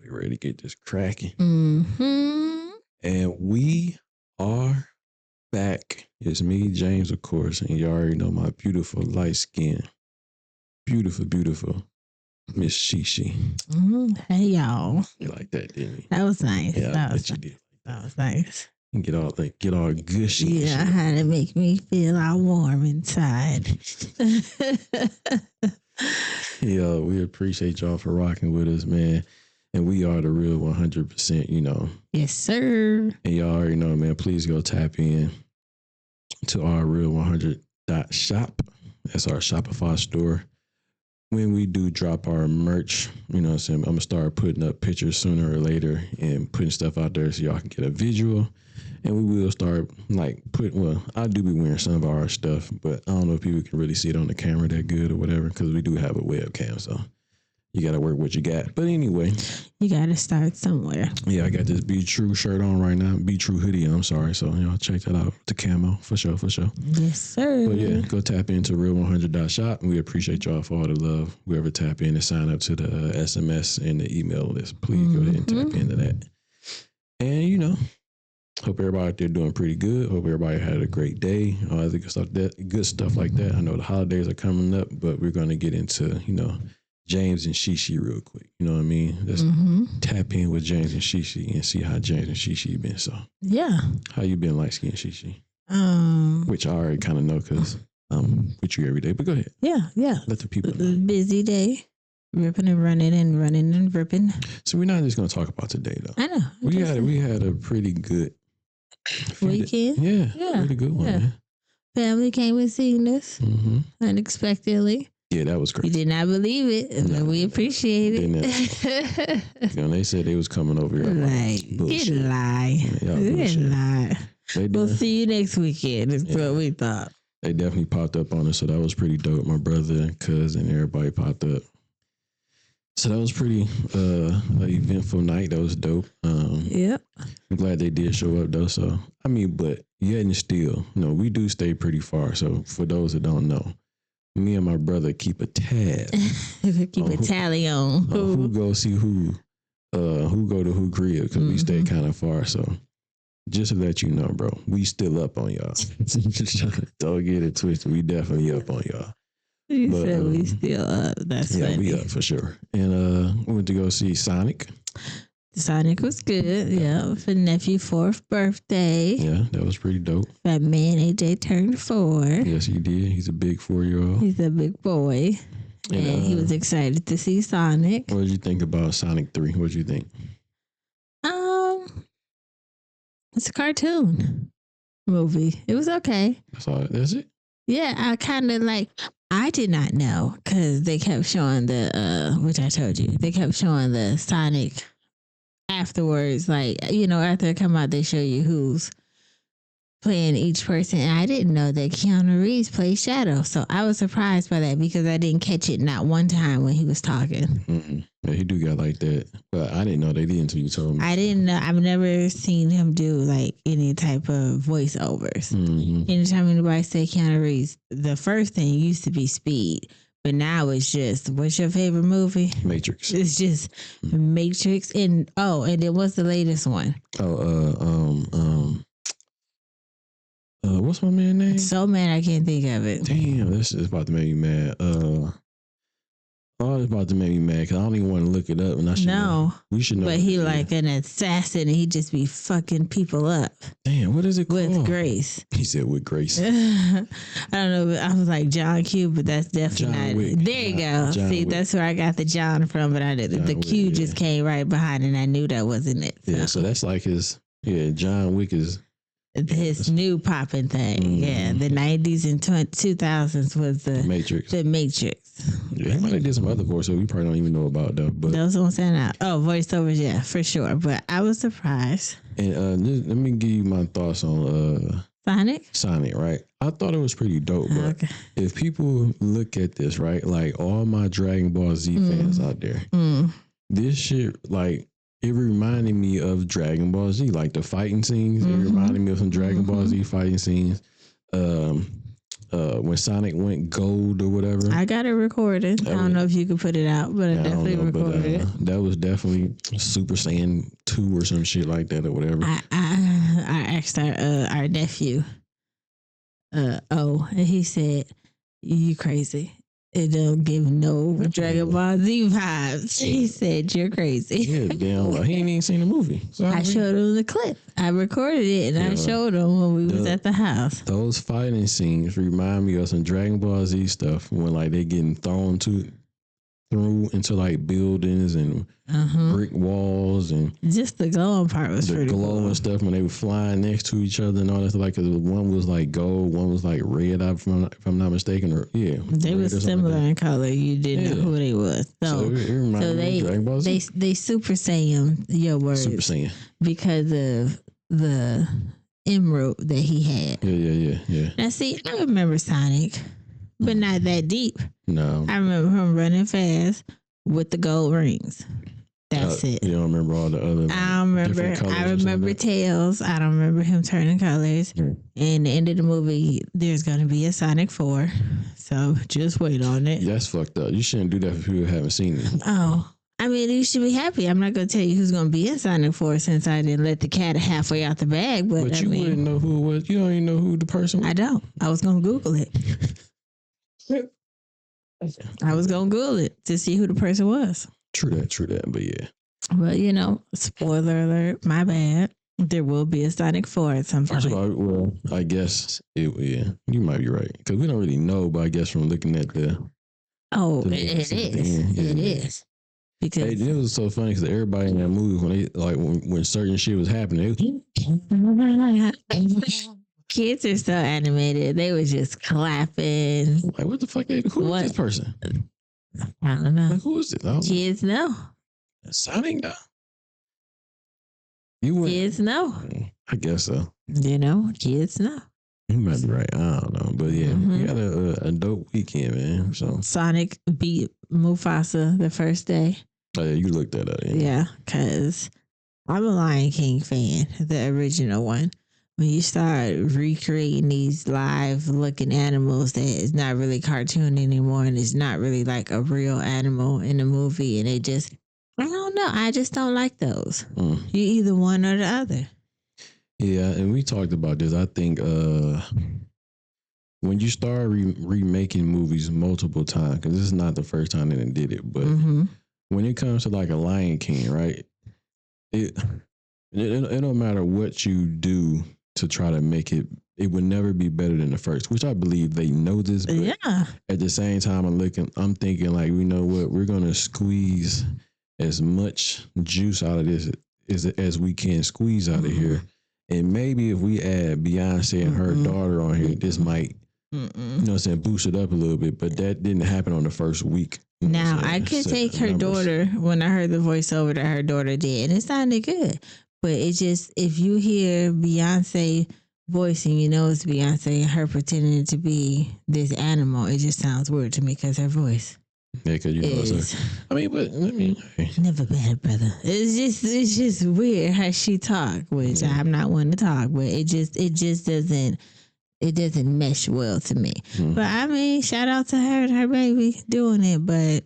We ready to get this cracking. Mm-hmm. And we are back. It's me, James, of course, and you already know my beautiful light skin. Beautiful, beautiful Miss Shishi. Hey, y'all. You like that, didn't you? That was nice. Yeah, that I was bet you did. That was nice. And get all gushy. Yeah, how to make me feel all warm inside. Yeah, we appreciate y'all for rocking with us, man. And we are the real 100%, you know. Yes, sir. And y'all already know, man, please go tap in to our Real100.shop. That's our Shopify store. When we do drop our merch, you know what I'm saying, I'm going to start putting up pictures sooner or later and putting stuff out there so y'all can get a visual. And we will start I do be wearing some of our stuff, but I don't know if people can really see it on the camera that good or whatever, because we do have a webcam, so you got to work what you got. But anyway. You got to start somewhere. Yeah, I got this Be True shirt on right now. Be True hoodie, I'm sorry. So, you know, check that out. The camo, for sure. Yes, sir. But yeah, go tap into Real100.shop. We appreciate y'all for all the love. Whoever tap in and sign up to the SMS and the email list, please go ahead and tap into that. And, you know, hope everybody out there doing pretty good. Hope everybody had a great day. All other good stuff like that. I know the holidays are coming up, but we're going to get into, you know, James and Shishi real quick. You know what I mean? Let's tap in with James and Shishi and see how James and Shishi been. So yeah. How you been, light skin Shishi? Which I already kind of know because I'm with you every day. But go ahead. Yeah. Let the people know. Busy day. Ripping and running. So we're not just going to talk about today though. I know. We had a pretty good weekend. Yeah. Pretty good one. Man. Family came and seen us unexpectedly. Yeah, that was crazy. We did not believe it, but we appreciate it. You know, they said they was coming over here. Get lie. We'll see you next weekend. That's what we thought. They definitely popped up on us, so that was pretty dope. My brother and cousin, everybody popped up. So that was pretty eventful night. That was dope. Yep. I'm glad they did show up though. So I mean, but yet and still, you know, we do stay pretty far. So for those that don't know, me and my brother keep a tab. Tally on who go see who go to who crib, because we stay kind of far. So just to let you know, bro, we still up on y'all. Don't get it twisted. We definitely up on y'all. You said we still up. That's funny. We up for sure. And we went to go see Sonic. Sonic was good, yeah. For nephew 4th birthday. Yeah, that was pretty dope. That man AJ turned 4. Yes, he did. He's a big 4-year-old. He's a big boy. And he was excited to see Sonic. What did you think about Sonic 3? What did you think? It's a cartoon movie. It was okay. That's it? Yeah, I did not know, because they kept showing which I told you, they kept showing the Sonic afterwards, after it come out, they show you who's playing each person. And I didn't know that Keanu Reeves plays Shadow. So I was surprised by that, because I didn't catch it not one time when he was talking. Mm-hmm. Yeah, he do got like that. But I didn't know they did until you told me. I didn't know. I've never seen him do any type of voiceovers. Mm-hmm. Anytime anybody say Keanu Reeves, the first thing used to be Speed. But now it's just, what's your favorite movie? Matrix. It's just Matrix. And then what's the latest one? What's my man's name? So mad I can't think of it. Damn, this is about to make me mad. It's about to make me mad because I don't even want to look it up, and I should know. We should know. But he like an assassin, and he just be fucking people up. Damn, what is it called? With Grace. He said with Grace. I don't know. I was like John Q, but that's definitely not it. There you go. See, that's where I got the John from, but the Q just came right behind, and I knew that wasn't it. So. Yeah, so that's like his. Yeah, John Wick is. His new popping thing. Mm-hmm. Yeah, the 90s and 2000s was the Matrix. The Matrix. Yeah, he might have did some other voiceovers we probably don't even know about though. But those ones stand out. Oh, voiceovers, yeah, for sure. But I was surprised. And let me give you my thoughts on Sonic, right? I thought it was pretty dope. But if people look at this, right, like all my Dragon Ball Z fans out there, this shit, it reminded me of Dragon Ball Z, like the fighting scenes. It reminded me of some Dragon Ball Z fighting scenes. when Sonic went gold or whatever. I got it recorded. I don't know if you could put it out, but I definitely recorded it. That was definitely Super Saiyan 2 or some shit like that or whatever. I asked our nephew, and he said, "You crazy. It don't give no Dragon Ball Z vibes." He said, "You're crazy." Yeah, damn. He ain't even seen the movie. So I showed him the clip. I recorded it and I showed him when we was at the house. Those fighting scenes remind me of some Dragon Ball Z stuff when like they getting through into like buildings and brick walls and just the glowing part was pretty glow cool. and stuff when they were flying next to each other and all that stuff. Like one was like gold, one was like red. If I'm not mistaken, or they were similar in color. You didn't know who they was. So they Super Saiyan your words. Super Saiyan because of the emerald that he had. Yeah. Now see, I remember Sonic, but not that deep. No. I remember him running fast with the gold rings. That's it. You don't remember all the other I remember Tails. I don't remember him turning colors. And the end of the movie, there's going to be a Sonic 4. So just wait on it. That's fucked up. You shouldn't do that for people who haven't seen it. Oh. I mean, you should be happy. I'm not going to tell you who's going to be in Sonic 4 since I didn't let the cat halfway out the bag. But you wouldn't know who it was. You don't even know who the person was. I don't. I was going to Google it. I was going to Google it to see who the person was. True that. But yeah. Well, spoiler alert, my bad. There will be a Sonic 4 at some point. First of all, well, I guess you might be right. Because we don't really know, but I guess from looking at it is. It is. Because it was so funny because everybody in that movie, when certain shit was happening, kids are so animated. They were just clapping. Like, what the fuck? Who is this person? I don't know. Like, who is it? Kids know. Sonic though. Kids know. I guess so. Kids know. You might be right. I don't know, but yeah, we got a dope weekend, man. So Sonic beat Mufasa the first day. Oh yeah, you looked that up. Yeah, because I'm a Lion King fan, the original one. When you start recreating these live looking animals that is not really cartoon anymore and it's not really like a real animal in the movie, and it just, I don't know. I just don't like those. You either one or the other. Yeah, and we talked about this. I think when you start remaking movies multiple times, because this is not the first time they did it, but when it comes to like a Lion King, right? It don't matter what you do to try to make it. It would never be better than the first, which I believe they know this. But at the same time, I'm thinking like, you know what? We're gonna squeeze as much juice out of this as we can squeeze out of here. And maybe if we add Beyonce and her daughter on here, this might, boost it up a little bit. But that didn't happen on the first week. Now, I could take her daughter when I heard the voiceover that her daughter did, and it sounded good. But it just, if you hear Beyonce voicing, it's Beyonce and her pretending to be this animal, it just sounds weird to me because her voice. Yeah, because never bad, brother. It's just weird how she talk, which I'm not one to talk, but it just doesn't mesh well to me. But I mean, shout out to her and her baby doing it. But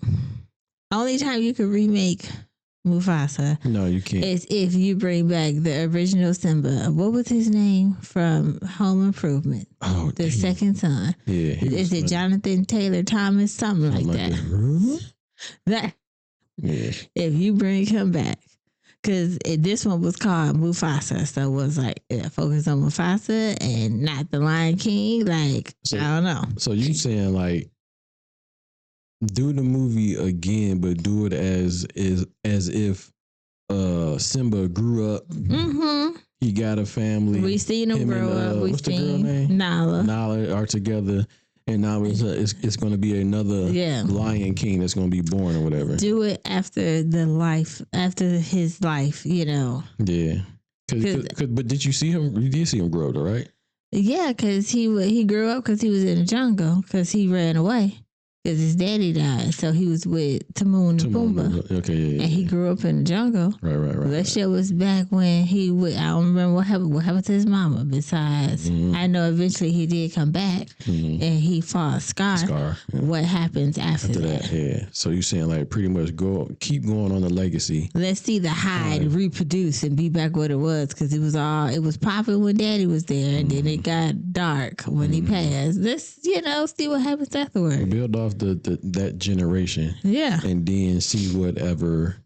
only time you could remake Mufasa, no, you can't, is if you bring back the original Simba. What was his name from Home Improvement? Oh, the second son. Yeah, is it Jonathan Taylor Thomas? Something like that. If you bring him back, because this one was called Mufasa, so it was like focus on Mufasa and not the Lion King. Like, I don't know. So you saying like, do the movie again, but do it as if Simba grew up. He got a family. We seen him grow up. We seen Nala are together, and now it's going to be another Lion King that's going to be born or whatever. Do it after his life. Yeah. But did you see him? You did see him grow, though, right? Yeah, because he grew up because he was in the jungle because he ran away. because his daddy died. So he was with Timon and Pumbaa. Okay, yeah. And he grew up in the jungle. Right. That shit was back when he would. I don't remember what happened to his mama. Besides, I know eventually he did come back and he fought Scar. Yeah. What happens after that? Yeah. So you saying like pretty much keep going on the legacy. Let's see the hide reproduce and be back what it was, because it was popping when Daddy was there, and then it got dark when he passed. Let's see what happens afterwards. Build off that generation. Yeah. And then see whatever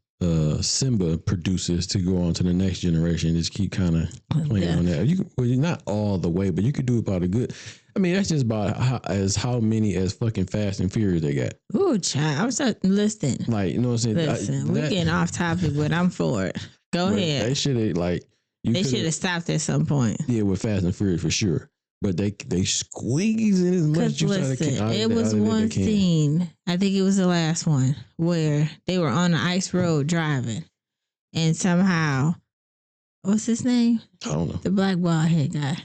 Simba produces to go on to the next generation. Just keep kind of playing on that. You're not all the way, but you could do about a good. I mean, that's just about how many as fucking Fast and Furious they got. Ooh, child. I was listening. Like, you know what I'm saying? Listen, we're getting off topic, but I'm for it. Go ahead. They should have they should have stopped at some point. Yeah, with Fast and Furious for sure. But they squeeze in as much juice as they can. It was one scene, I think it was the last one, where they were on the ice road driving, and somehow, what's his name? I don't know. The black bald head guy.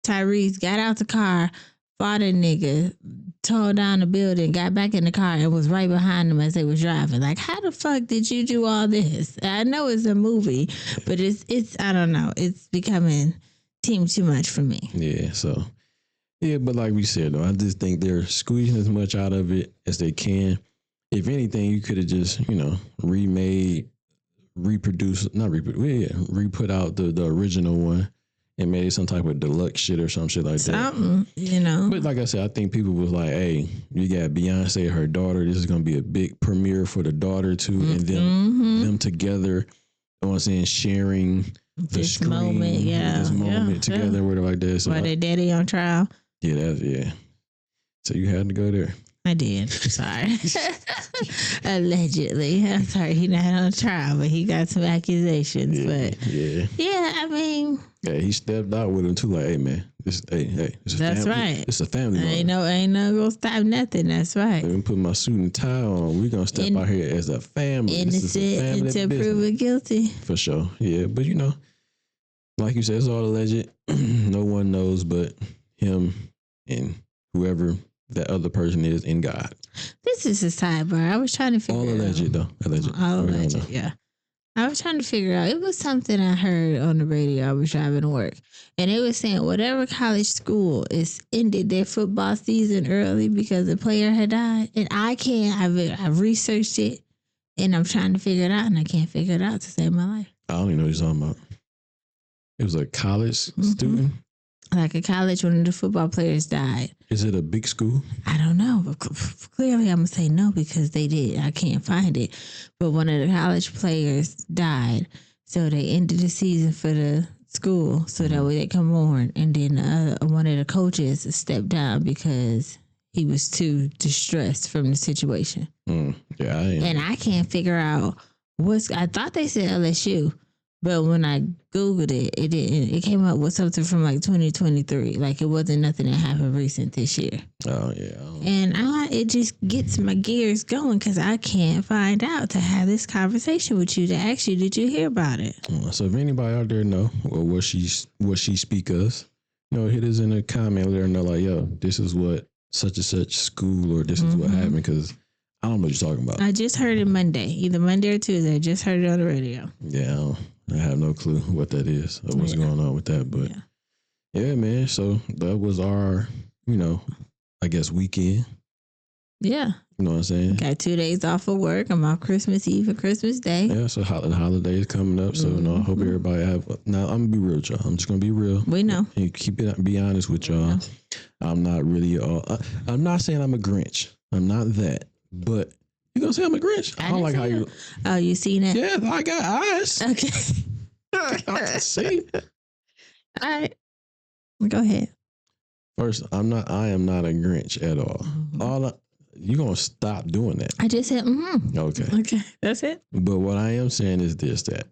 Tyrese got out the car, fought a nigga, tore down the building, got back in the car, and was right behind them as they was driving. Like, how the fuck did you do all this? I know it's a movie, but it's I don't know. It's becoming too much for me. Yeah, so but like we said though, I just think they're squeezing as much out of it as they can. If anything, you could have just, re-put out the original one and made some type of deluxe shit or some shit like that. But like I said, I think people was like, hey, you got Beyonce, her daughter, this is gonna be a big premiere for the daughter too, and them together, you know what I'm saying, sharing this moment together, whatever like that. So their daddy on trial. Yeah. So you had to go there. I did. Sorry. Allegedly. I'm sorry, he not on trial, but he got some accusations. I mean, he stepped out with him too. Like, hey man, it's right. It's a family. Ain't no gonna stop nothing. That's right. Let me put my suit and tie on. We're gonna step out here as a family. Innocent until proven guilty. For sure. Yeah, but like you said, it's all alleged. No one knows but him and whoever that other person is in God. This is a sidebar. I was trying to figure out. All alleged, though. All alleged, yeah. I was trying to figure out. It was something I heard on the radio. I was driving to work, and it was saying whatever college school is ended their football season early because the player had died. And I can't. I've researched it, and I'm trying to figure it out, and I can't figure it out to save my life. I don't even know what you're talking about. It was a college student? Like a college, one of the football players died. Is it a big school? I don't know. But clearly, I'm going to say no because they did. I can't find it. But one of the college players died. So they ended the season for the school so that way they come on. And then one of the coaches stepped down because he was too distressed from the situation. Yeah, and I can't figure out I thought they said LSU. But when I Googled it, it didn't. It came up with something from like 2023. Like it wasn't nothing that happened recent this year. Oh, yeah. And it just gets my gears going because I can't find out to have this conversation with you to ask you, did you hear about it? So if anybody out there know or what she speak of, hit us in a comment, let her know like, yo, this is what such and such school or this is what happened because I don't know what you're talking about. I just heard it Monday, either Monday or Tuesday. I just heard it on the radio. Yeah, I have no clue what that is or what's going on with that. But yeah, man. So that was our, I guess weekend. Yeah. You know what I'm saying? Got 2 days off of work. I'm off Christmas Eve and Christmas Day. Yeah, so the holidays coming up. So I hope everybody have. Now I'm gonna be real with y'all. I'm just gonna be real. We know. And be honest with y'all. I'm not really. I'm not saying I'm a Grinch. I'm not that. But you gonna say I'm a Grinch? I don't like how you. Oh, you seen it? Yeah, I got eyes. Okay. I can see. All right. Go ahead. First, I am not a Grinch at all. You gonna stop doing that? I just said, Okay, that's it. But what I am saying is this: that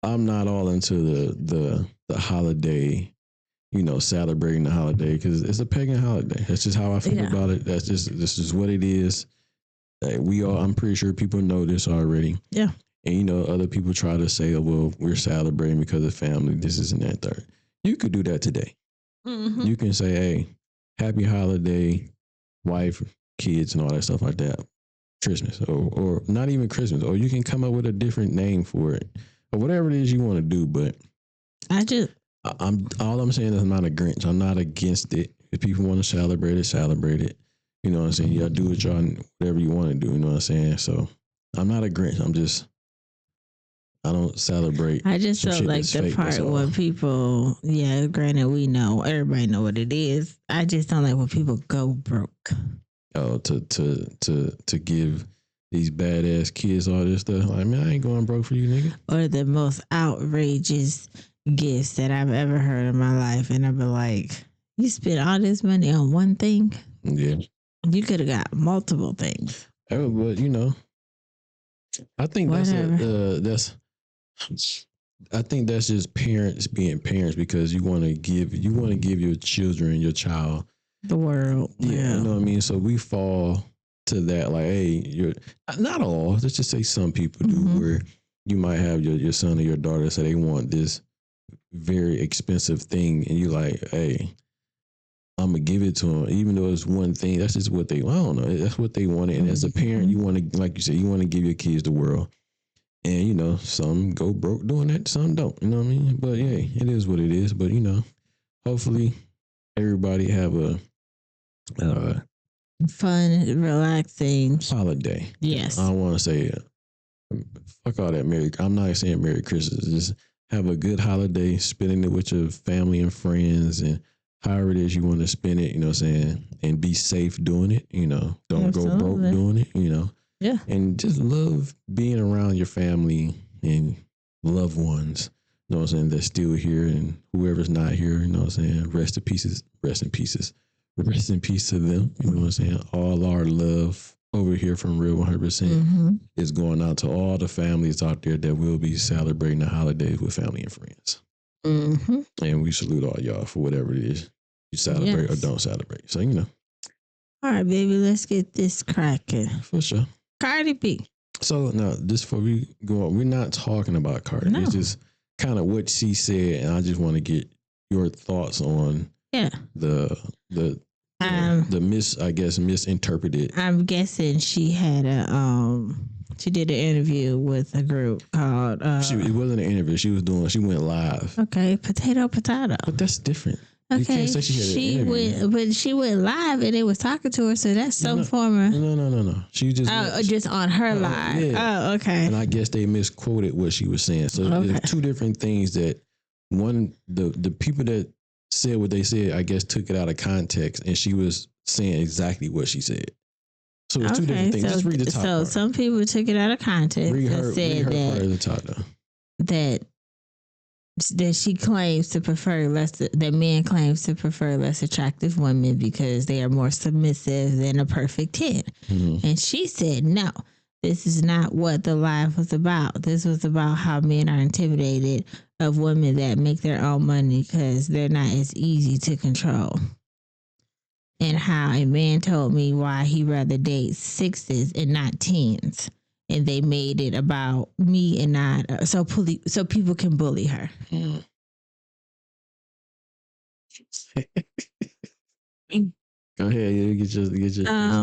I'm not all into the holiday. Celebrating the holiday because it's a pagan holiday. That's just how I feel about it. This is what it is. I'm pretty sure people know this already. Yeah. And other people try to say, oh, well, we're celebrating because of family. This isn't that third. You could do that today. You can say, hey, happy holiday, wife, kids, and all that stuff like that. Christmas, or not even Christmas, or you can come up with a different name for it, or whatever it is you want to do. But I just I'm all I'm saying is I'm not a Grinch. I'm not against it. If people want to celebrate it, celebrate it. You know what I'm saying? Y'all do what y'all whatever you want to do. You know what I'm saying? So I'm not a Grinch. I don't celebrate. I just some felt shit like that's the fake, that's part all. when people, yeah, granted we know everybody know what it is. I just don't like when people go broke. Oh, to give these badass kids all this stuff. Like, man, I ain't going broke for you, nigga. Or the most outrageous gifts that I've ever heard in my life, and I've been like, you spent all this money on one thing. Yeah. You could have got multiple things. Oh, but you know, I think Whatever. I think that's just parents being parents because you want to give your children, your child, The world. yeah, you know what I mean. So we fall to that, like, hey, you're not all. Let's just say some people do, Mhm. where you might have your son or your daughter say they want this very expensive thing, and you like, hey, I'm gonna give it to them, even though it's one thing. That's just what they. I don't know. That's what they wanted. And as a parent, you want to, like you said, you want to give your kids the world. And you know, some go broke doing that, some don't. You know what I mean? But yeah, it is what it is. But you know, hopefully, everybody have a Fun, relaxing. holiday. Yes. I don't want to say fuck all that Merry. I'm not saying Merry Christmas. Just have a good holiday, spending it with your family and friends, and however it is you want to spend it. You know what I'm saying? And be safe doing it. You know, don't go broke Absolutely. doing it. You know. Yeah. And just love being around your family and loved ones. You know what I'm saying? That's still here, and whoever's not here, you know what I'm saying? Rest in pieces. Rest in pieces. Rest in peace to them. You know what I'm saying? All our love over here from Real 100% is going out to all the families out there that will be celebrating the holidays with family and friends. And we salute all y'all for whatever it is you celebrate or don't celebrate. So, you know. All right, baby, let's get this cracking. For sure. Cardi B. So now, just before we go on, we're not talking about Cardi. No. It's just kind of what she said, and I just want to get your thoughts on the misinterpreted. I'm guessing she had she did an interview with a group called it wasn't an interview. She went live. Okay, potato. But that's different. Okay, you can't say she went live and they was talking to her, so that's some form of no. She just on her live. Yeah. Oh, okay. And I guess they misquoted what she was saying. So there's two different things that one the people that said what they said, I guess, took it out of context, and she was saying exactly what she said. So it's two different things. Just read the top part. Some people took it out of context and said part of the top, though. that she claims to prefer that men claims to prefer less attractive women because they are more submissive than a perfect 10. And she said, no, this is not what the live was about. This was about how men are intimidated of women that make their own money because they're not as easy to control. And how a man told me why he rather date 6s and not 10s. And they made it about me and not so people can bully her. Go ahead, you get your. I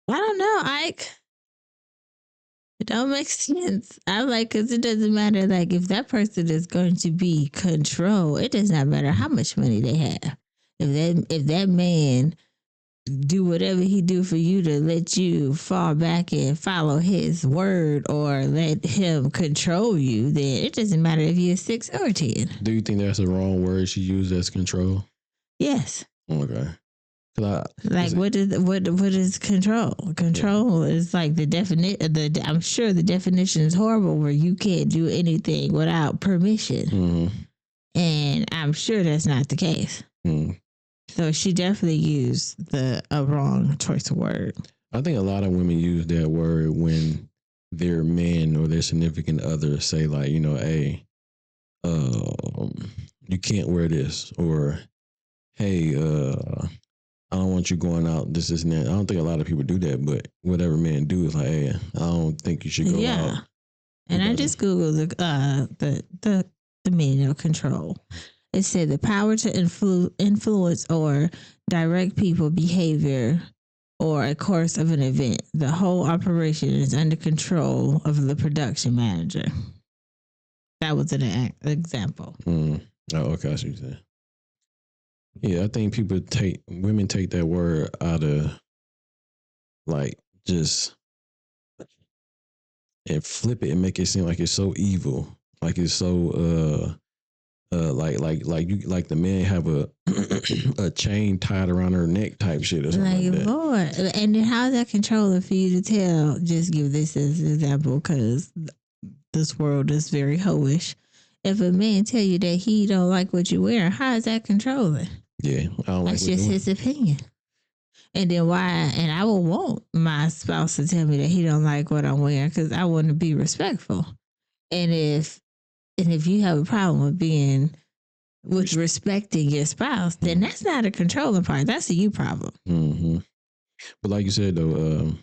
don't know, Ike. It don't make sense. I'm like, because it doesn't matter. Like, if that person is going to be controlled, it does not matter how much money they have. If that man do whatever he do for you to let you fall back and follow his word or let him control you, then it doesn't matter if you're 6 or 10. Do you think that's the wrong word she used as control? Yes. Okay. What is control? Control is like the definition. I'm sure the definition is horrible, where you can't do anything without permission, and I'm sure that's not the case. So she definitely used a wrong choice of word. I think a lot of women use that word when their man or their significant other say, like, you know, hey, you can't wear this, or hey, I don't want you going out this and that. I don't think a lot of people do that, but whatever men do is like, hey, I don't think you should go out. And I just Googled the meaning of control. It said the power to influence or direct people behavior or a course of an event. The whole operation is under control of the production manager. That was an example. Oh, okay, I see what you're saying. Yeah, I think women take that word out of like just and flip it and make it seem like it's so evil, like it's so like the man have a a chain tied around her neck type shit or something like that. Lord, and then how is that controlling for you to tell? Just give this as an example because this world is very hoish. If a man tell you that he don't like what you wear, how is that controlling? Yeah, I don't like that's just his opinion. And then why? And I will want my spouse to tell me that he don't like what I'm wearing because I want to be respectful. And if you have a problem with respecting your spouse, then that's not a controlling part. That's a you problem. Mm-hmm. But like you said though,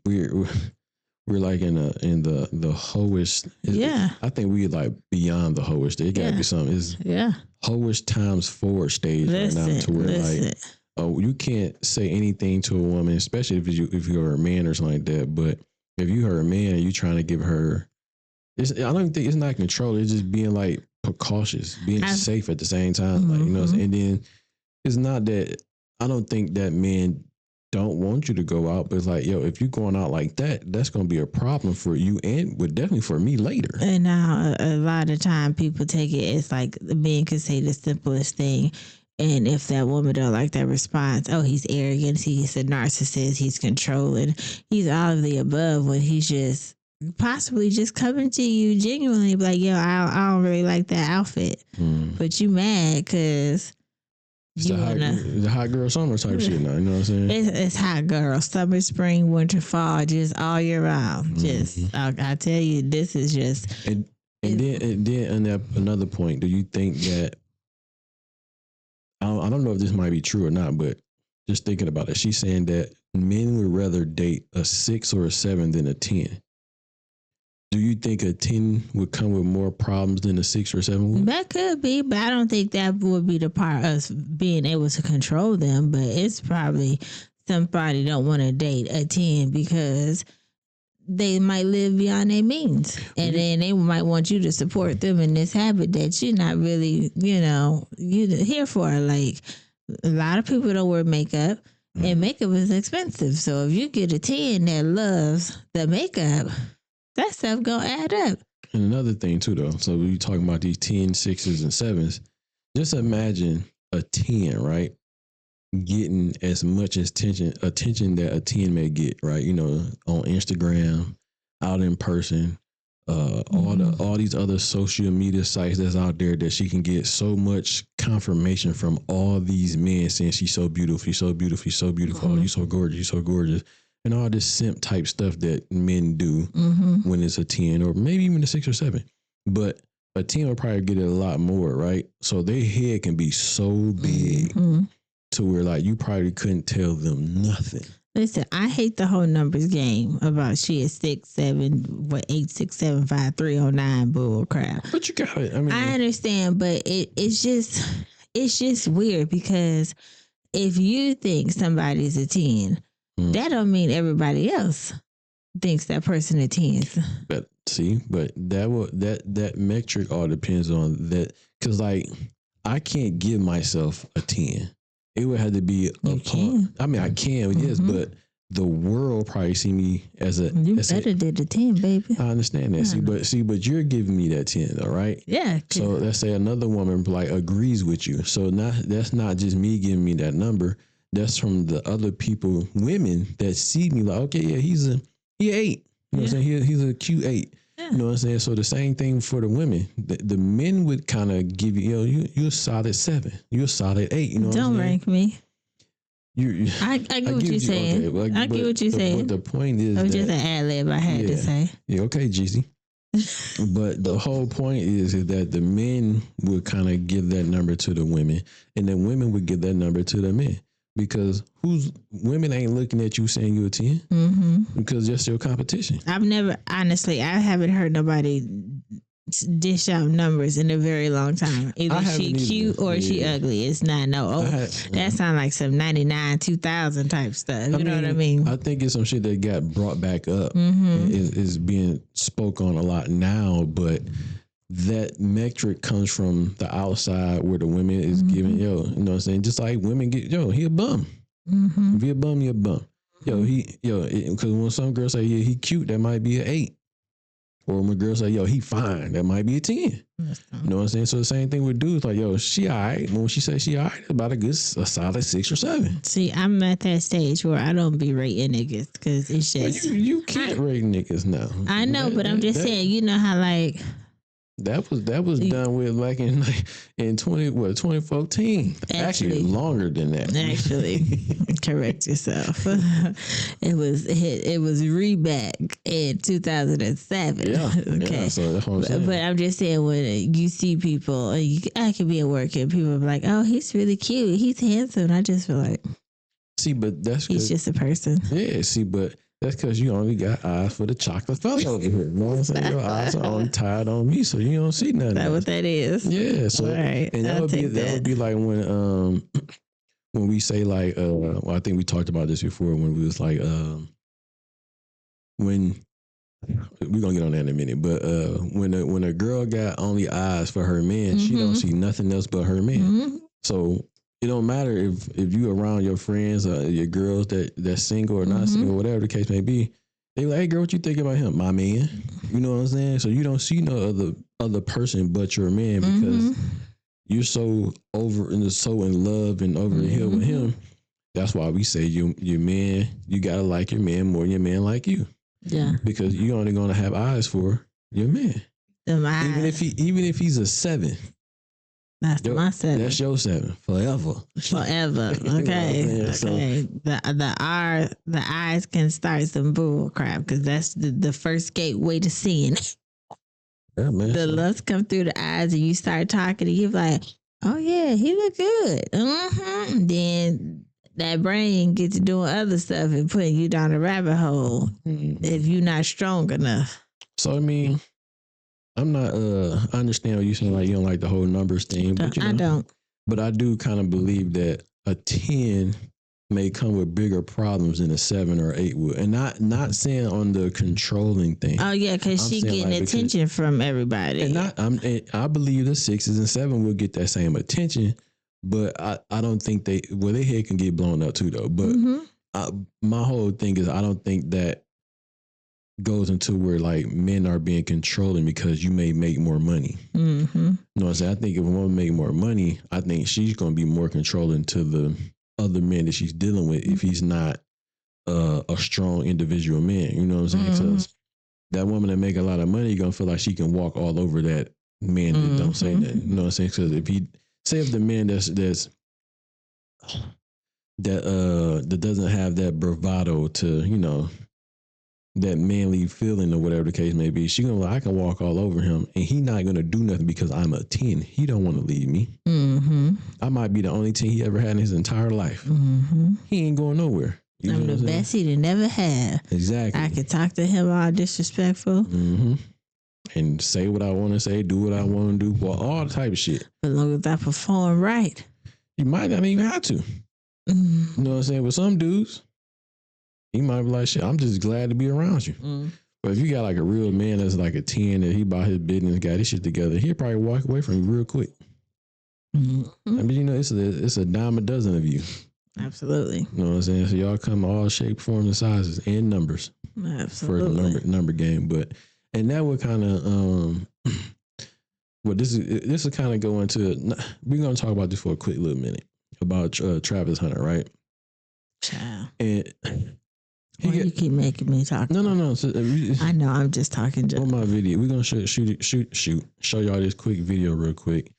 we're like in the hoish. Yeah, I think we like beyond the hoish. There gotta be something. It's hoish times 4 stage right now to where like. Oh, you can't say anything to a woman, especially if you're a man or something like that. But if you're a man and you're trying to give her, I don't think it's not control. It's just being like precautious, being safe at the same time. Like, you know, and then it's not that I don't think that men don't want you to go out, but it's like, yo, if you're going out like that, that's going to be a problem for you and definitely for me later. And now a lot of time people take it as like the men could say the simplest thing. And if that woman don't like that response, oh, he's arrogant, he's a narcissist, he's controlling, he's all of the above when he's just possibly just coming to you genuinely like, yo, I don't really like that outfit. But you mad because the hot girl summer type shit now, you know what I'm saying? It's hot girl, summer, spring, winter, fall, just all year round. Just, I tell you, this is just... And then another point, do you think that I don't know if this might be true or not, but just thinking about it, she's saying that men would rather date a 6 or a 7 than a 10. Do you think a 10 would come with more problems than a 6 or 7 would? That could be, but I don't think that would be the part of being able to control them. But it's probably somebody don't want to date a 10 because they might live beyond their means. And then they might want you to support them in this habit that you're not really, you're here for. Like, a lot of people don't wear makeup, and makeup is expensive. So if you get a 10 that loves the makeup, that stuff gonna add up. And another thing too, though. So we talking about these 10, 6s, and 7s. Just imagine a 10, right? Getting as much attention that a 10 may get, right? You know, on Instagram, out in person, all these other social media sites that's out there that she can get so much confirmation from all these men saying she's so beautiful, you're so beautiful, you're so beautiful, oh, you're so gorgeous, you're so gorgeous. And all this simp type stuff that men do when it's a 10 or maybe even a 6 or 7. But a 10 will probably get it a lot more, right? So their head can be so big to where like you probably couldn't tell them nothing. Listen, I hate the whole numbers game about she is 6, 7, 8, 6, 7, 5, 3, 0, 9 bull crap. But you got it. I mean, I understand, but it's just weird because if you think somebody's a 10, that don't mean everybody else thinks that person a 10. But that metric all depends on that, because like I can't give myself a 10. It would have to be a can. I mean, I can, yes, but the world probably see me as a. You better did a 10, baby. I understand that. But you're giving me that 10, all right? Yeah. So let's say another woman like agrees with you. So that's not just me giving me that number. That's from the other people, women that see me like, okay, yeah, he's 8. You know what I'm saying? He's a cute 8. Yeah. You know what I'm saying? So the same thing for the women. The men would kind of give you, you're a solid 7. You're a solid 8. You know what I'm saying? Don't rank me. I get what you're saying. Okay, I get what you're saying. But the point is, it was just an ad lib I had to say. Yeah, okay, Jeezy. But the whole point is that the men would kind of give that number to the women, and then women would give that number to the men. Because women ain't looking at you saying you're a 10 because that's your competition. I haven't heard nobody dish out numbers in a very long time. Either she cute or she ugly. It's not that sounds like some 99, 2000 type stuff. You know what I mean? I think it's some shit that got brought back up. Is being spoke on a lot now, but that metric comes from the outside where the women is giving, you know what I'm saying? Just like women get, he a bum. If he a bum, he a bum. Because when some girls say, yeah, he cute, that might be an 8. Or when girls say, he fine, that might be a 10. You know what I'm saying? So the same thing with dudes, like, she all right. When she says she all right, it's about a solid 6 or 7. See, I'm at that stage where I don't be rating niggas because it's just. You can't rate niggas now. I know, but I'm just saying, you know how like. That was done with like in 2014. Actually, longer than that. Actually, correct yourself. It was Reback in 2007. Yeah. Okay. Yeah, so that's what I'm saying. But I'm just saying when you see people, I could be at work and people be like, "Oh, he's really cute. He's handsome." And I just feel like, but he's just a person. Yeah. But. That's because you only got eyes for the chocolate fella over here. You know what I'm saying? Your eyes are only tied on me, so you don't see nothing. That's what that is. Yeah. So right. And that would be like when we say like I think we talked about this before when we was like when we're gonna get on that in a minute, but when a girl got only eyes for her man, she don't see nothing else but her man. So it don't matter if you around your friends or your girls that's single or not single, whatever the case may be. They like, hey girl, what you think about him? My man. You know what I'm saying? So you don't see no other person but your man because you're so over and so in love and over the hill with him. That's why we say your man, you gotta like your man more than your man like you. Yeah. Because you're only gonna have eyes for your man. Even if he's a 7. That's my 7. That's your 7 forever. Okay. You know okay. So, the eyes can start some bull crap because that's the first gateway to sin. Yeah, man. The lust come through the eyes and you start talking and you're like, oh yeah, he look good. Then that brain gets to doing other stuff and putting you down a rabbit hole if you're not strong enough. So I mean, I'm not. I understand what you're saying. Like you don't like the whole numbers thing, but I don't. But I do kind of believe that a 10 may come with bigger problems than a 7 or 8 would, and not saying on the controlling thing. Oh yeah, because she getting like attention from everybody. And I believe the 6s and 7 will get that same attention, but I don't think their head can get blown up too though. But my whole thing is I don't think that goes into where like men are being controlling because you may make more money. You know what I'm saying? I think if a woman make more money, I think she's going to be more controlling to the other men that she's dealing with if he's not a strong individual man. You know what I'm saying? Because that woman that make a lot of money going to feel like she can walk all over that man that don't say that. You know what I'm saying? Because if the man that doesn't have that bravado to, that manly feeling or whatever the case may be, she gonna I can walk all over him and he not gonna do nothing because I'm a 10. He don't want to leave me. I might be the only 10 he ever had in his entire life. He ain't going nowhere. I'm the best he'd never had. Exactly. I could talk to him all disrespectful. And say what I want to say, do what I want to do, for all type of shit. As long as I perform right. You might not even have to. You know what I'm saying? With some dudes, he might be like, shit, I'm just glad to be around you. But if you got like a real man that's like a 10 and he about his business, got his shit together, he'll probably walk away from you real quick. I mean, it's a dime a dozen of you. Absolutely. You know what I'm saying? So y'all come all shape, forms, and sizes and numbers. Absolutely. For the number game. And that would kind of, this is kind of go into, we're going to talk about this for a quick little minute about Travis Hunter, right? Child. And you keep making me talk. No. So, I know. I'm just talking. On my video, we're gonna show y'all this quick video real quick,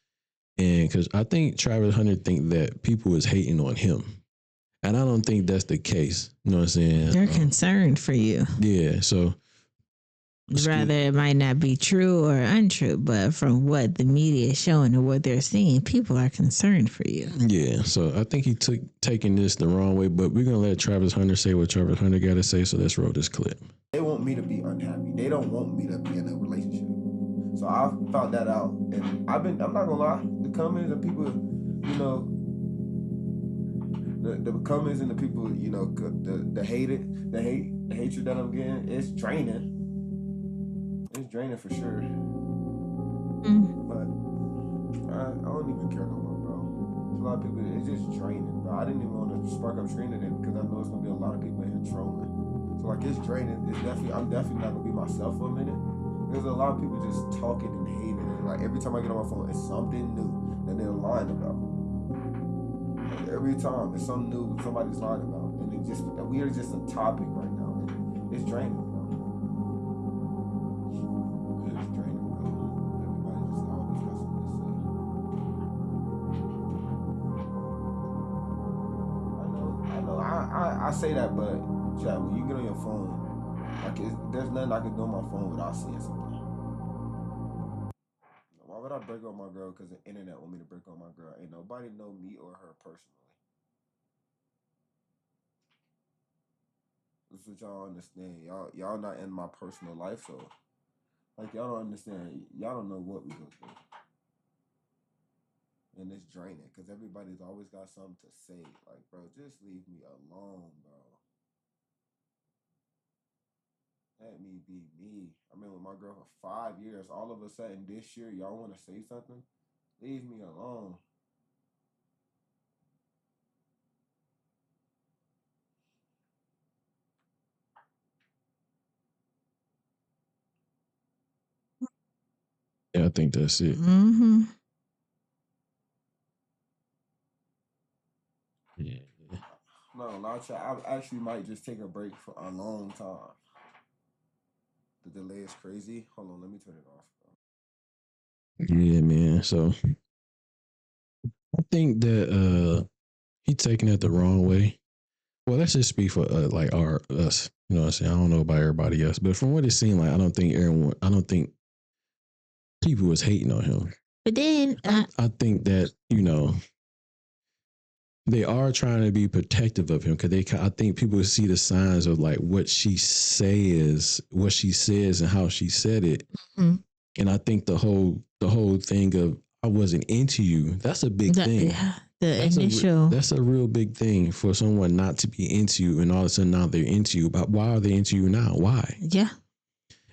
and because I think Travis Hunter think that people is hating on him, and I don't think that's the case. You know what I'm saying? They're concerned for you. Yeah. So rather it might not be true or untrue, but from what the media is showing and what they're seeing, people are concerned for you. Yeah. So I think he taking this the wrong way, but we're gonna let Travis Hunter say what Travis Hunter got to say. So let's roll this clip. They want me to be unhappy. They don't want me to be in a relationship. So I found that out, and I'm not gonna lie, the comments and people, you know, the comments and the people, you know, the hatred that I'm getting, it's draining. It's draining for sure. But I don't even care no more, bro. A lot of people, it's just draining, bro. I didn't even want to spark up screening it because I know it's gonna be a lot of people in here trolling. So like, it's draining. I'm definitely not gonna be myself for a minute. There's a lot of people just talking and hating, and like every time I get on my phone, it's something new that they're lying about. Like, every time it's something new that somebody's lying about, and we are just a topic right now. And it's draining, bro. It's draining, bro. Everybody just always got something to say. I know. I say that, but Chad, when you get on your phone, like there's nothing I can do on my phone without seeing something. Why would I break up my girl because the internet want me to break up my girl? Ain't nobody know me or her personally. This is what y'all understand. Y'all not in my personal life, so like y'all don't understand. Y'all don't know what we go through. And it's draining because everybody's always got something to say. Like, bro, just leave me alone, bro. Let me be me. I've been with my girl for 5 years. All of a sudden this year, y'all want to say something? Leave me alone. Yeah, I think that's it. Yeah. No, not I actually might just take a break for a long time. The delay is crazy. Hold on, let me turn it off, bro. Yeah, man. So I think that he taking it the wrong way. Well, let's just speak for like us. You know what I'm saying? I don't know about everybody else, but from what it seemed like, I don't think people was hating on him. But then I think that, you know, they are trying to be protective of him because I think people see the signs of like what she says, and how she said it. Mm-hmm. And I think the whole thing of I wasn't into you, that's a big thing. That's a real big thing for someone not to be into you, and all of a sudden now they're into you. But why are they into you now? Why? Yeah.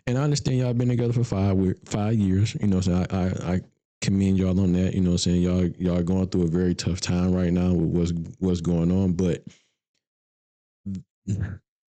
And I understand y'all been together for 5 years. You know, so I commend y'all on that. You know, what I'm saying y'all going through a very tough time right now with what's going on, but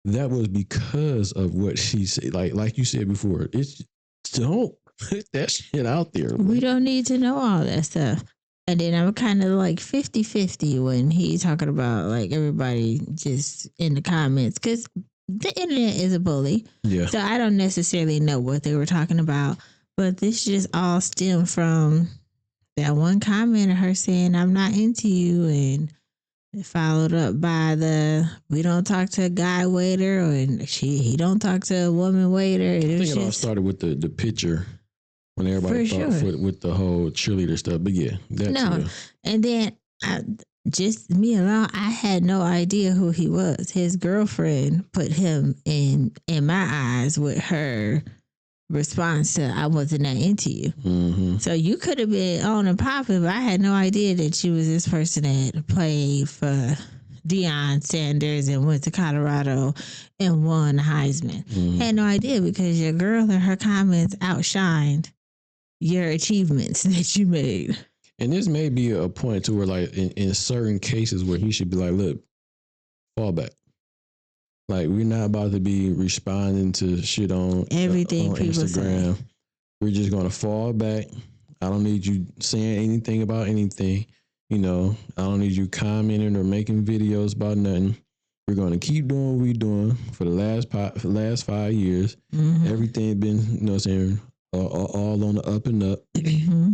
that was because of what she said. Like you said before, it's don't put that shit out there. Bro. We don't need to know all that stuff. And then I'm kind of like 50-50 when he's talking about like everybody just in the comments because the internet is a bully. Yeah. So I don't necessarily know what they were talking about, but this just all stemmed from that one comment of her saying, "I'm not into you," and followed up by we don't talk to a guy waiter, or he don't talk to a woman waiter. I think it all started with the picture. When everybody thought with the whole cheerleader stuff. But yeah, and then just me alone, I had no idea who he was. His girlfriend put him in my eyes with her response to "I wasn't that into you." Mm-hmm. So you could have been on and popping, but I had no idea that she was this person that played for Deion Sanders and went to Colorado and won the Heisman. Mm-hmm. Had no idea because your girl and her comments outshined your achievements that you made. And this may be a point to where like in certain cases where he should be like, look, fall back. Like we're not about to be responding to shit on everything on people Instagram. Say. We're just gonna fall back. I don't need you saying anything about anything. You know, I don't need you commenting or making videos about nothing. We're gonna keep doing what we're doing for the last 5 years. Mm-hmm. Everything been, you know what I'm saying, all on the up and up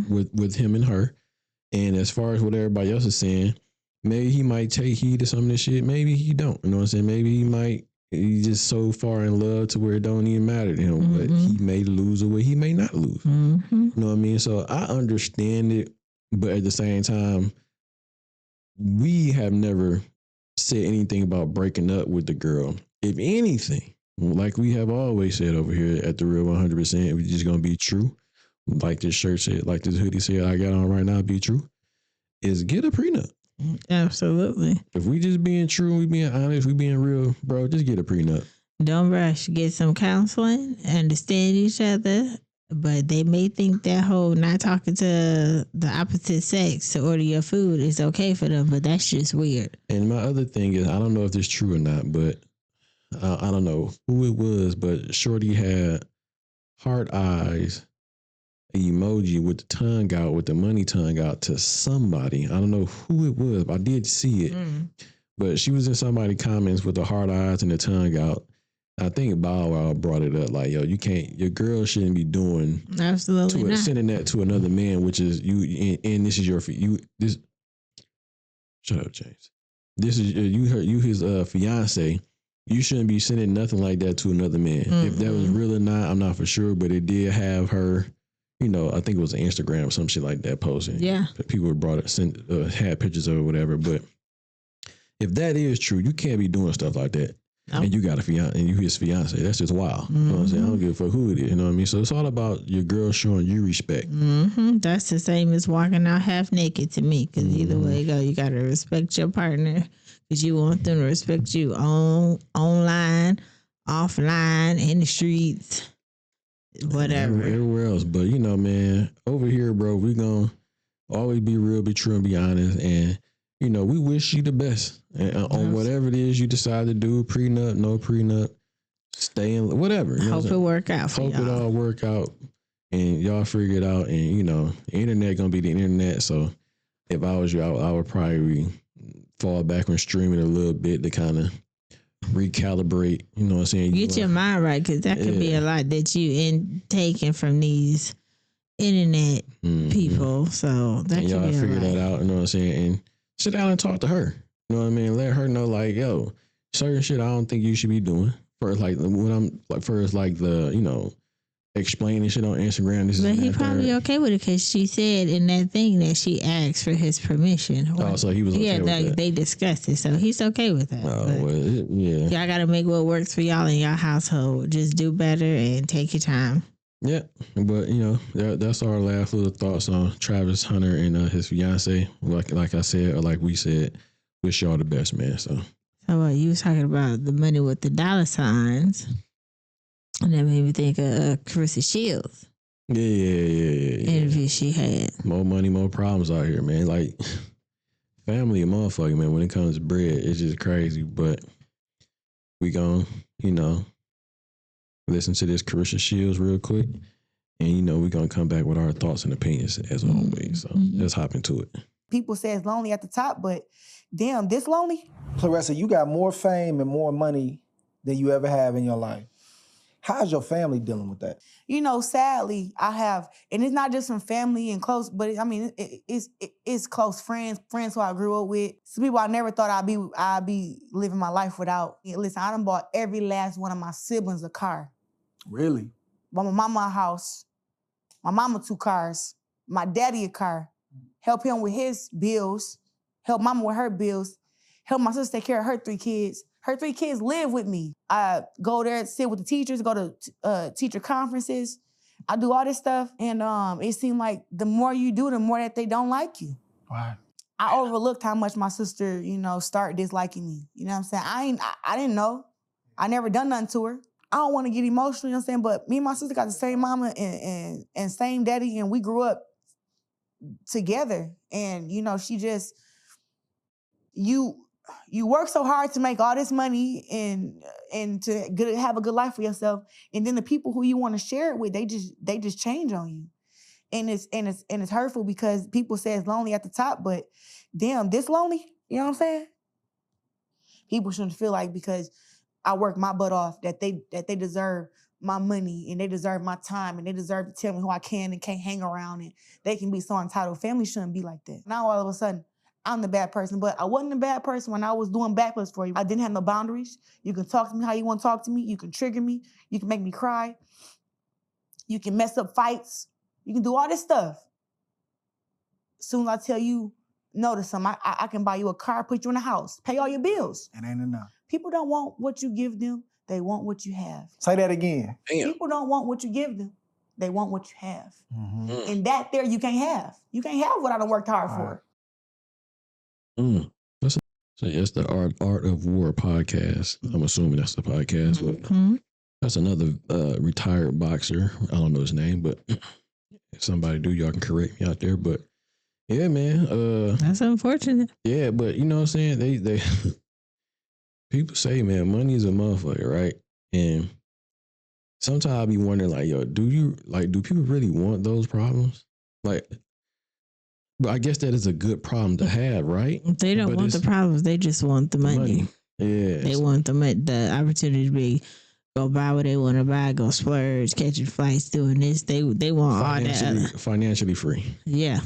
with him and her. And as far as what everybody else is saying, maybe he might take heed to some of this shit. Maybe he don't. You know what I'm saying? Maybe he's just so far in love to where it don't even matter to him. But he may lose or he may not lose. You know what I mean? So I understand it. But at the same time, we have never said anything about breaking up with the girl. If anything, like we have always said over here at the Real 100%, we're just going to be true. like this shirt said, like this hoodie said I got on right now, be true, is get a prenup. Absolutely. If we just being true, we being honest, we being real, bro, just get a prenup. Don't rush. Get some counseling. Understand each other. But they may think that whole not talking to the opposite sex to order your food is okay for them, but that's just weird. And my other thing is, I don't know if this is true or not, but I don't know who it was, but Shorty had heart eyes emoji with the tongue out, with the money tongue out to somebody. I don't know who it was, but I did see it. But she was in somebody's comments with the heart eyes and the tongue out. I think Bow Wow brought it up, like, yo, you can't, your girl shouldn't be doing, absolutely not, sending that to another man, which is you, and this is your, this, shut up, James. This is, you his fiance. You shouldn't be sending nothing like that to another man. If that was real or not, I'm not for sure, but it did have her, you know, I think it was an Instagram or some shit like that posting. Yeah. People brought it, had pictures of it or whatever, but if that is true, you can't be doing stuff like that. Nope. And you got a fiance, and you his fiance. That's just wild. You know what I'm saying? I don't give a fuck who it is. You know what I mean? So it's all about your girl showing you respect. That's the same as walking out half naked to me. Because either way you go, you got to respect your partner. Because you want them to respect you online, offline, in the streets, whatever. Everywhere else. But, you know, man, over here, bro, we going to always be real, be true, and be honest. And, you know, we wish you the best on whatever it is you decide to do, prenup, no prenup, stay in, whatever. You Hope it work out for y'all. Hope it all work out and y'all figure it out. And, you know, the internet going to be the internet. So if I was you, I would probably fall back on streaming a little bit to kind of recalibrate, you know what I'm saying? Get your mind right, because that could be a lot that you taking from these internet people. So that and could y'all be figure that out, you know what I'm saying? And sit down and talk to her. You know what I mean? Let her know, like, yo, certain shit I don't think you should be doing. First, like when I'm like first, like the, you know, explaining shit on Instagram. This but he probably okay with it because she said in that thing that she asked for his permission. Oh, so he was okay with that. They discussed it, so he's okay with that. Oh, well, yeah. Y'all got to make what works for y'all in y'all household. Just do better and take your time. Yeah, but you know that's our last little thoughts on Travis Hunter and his fiance. Like I said, or like we said, wish y'all the best, man. So you was talking about the money with the dollar signs, and that made me think of Carissa Shields. Yeah. Interview she had. More money, more problems out here, man. Like family, a motherfucker, man. When it comes to bread, it's just crazy. But we gon', you know, listen to this Carissa Shields real quick. And, you know, we're going to come back with our thoughts and opinions as always. So let's hop into it. People say it's lonely at the top, but damn, this lonely? Clarissa, you got more fame and more money than you ever have in your life. How's your family dealing with that? You know, sadly, I have, and it's not just from family and close, but I mean, it's close friends who I grew up with. Some people I never thought I'd be living my life without. Listen, I done bought every last one of my siblings a car. Really? Bought my mama a house, my mama 2 cars, my daddy a car, help him with his bills, help mama with her bills, help my sister take care of her 3 kids. Her 3 kids live with me. I go there, sit with the teachers, go to teacher conferences. I do all this stuff, and it seemed like the more you do, the more that they don't like you. Wow. I overlooked how much my sister, you know, started disliking me. You know what I'm saying? I didn't know. I never done nothing to her. I don't want to get emotional, you know what I'm saying? But me and my sister got the same mama and same daddy, and we grew up together. And, you know, she just, you work so hard to make all this money and to have a good life for yourself, and then the people who you want to share it with, they just change on you, and it's hurtful because people say it's lonely at the top, but damn, this lonely, you know what I'm saying? People shouldn't feel like because I work my butt off that they deserve my money and they deserve my time and they deserve to tell me who I can and can't hang around and they can be so entitled. Family shouldn't be like that. Now all of a sudden, I'm the bad person, but I wasn't a bad person when I was doing backflips for you. I didn't have no boundaries. You can talk to me how you want to talk to me. You can trigger me. You can make me cry. You can mess up fights. You can do all this stuff. Soon as I tell you no to something, I can buy you a car, put you in a house, pay all your bills. It ain't enough. People don't want what you give them. They want what you have. Say that again. Damn. People don't want what you give them. They want what you have. Mhm. And that there you can't have. You can't have what I done worked hard for. So it's the Art of War podcast. I'm assuming that's the podcast, but Mhm. that's another retired boxer. I don't know his name, but if somebody do, y'all can correct me out there. But yeah, man. That's unfortunate. Yeah, but you know what I'm saying? They people say, man, money is a motherfucker, right? And sometimes I be wondering, like, yo, do people really want those problems? Like, but I guess that is a good problem to have, right? They don't But want the it's problems. They just want the money. Yeah. They want the opportunity to be go buy what they want to buy, go splurge, catching flights, doing this. They want all that. Financially free. Yeah.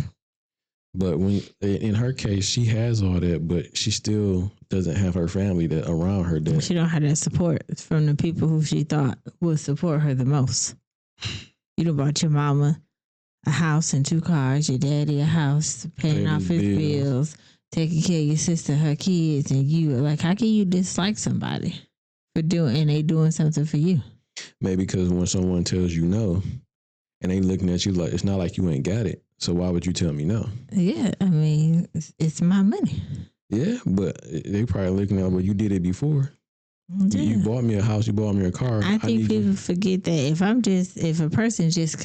But when in her case, she has all that, but she still doesn't have her family that around her. That She don't have that support from the people who she thought would support her the most. You done bought your mama a house and 2 cars, your daddy a house, paying off his bills, taking care of your sister, her kids, and you. Like, how can you dislike somebody for they doing something for you? Maybe because when someone tells you no, and they looking at you like, it's not like you ain't got it. So why would you tell me no? Yeah, I mean, it's my money. Yeah, but they probably looking at, well, you did it before. Yeah. You bought me a house, you bought me a car. I think people forget that if a person just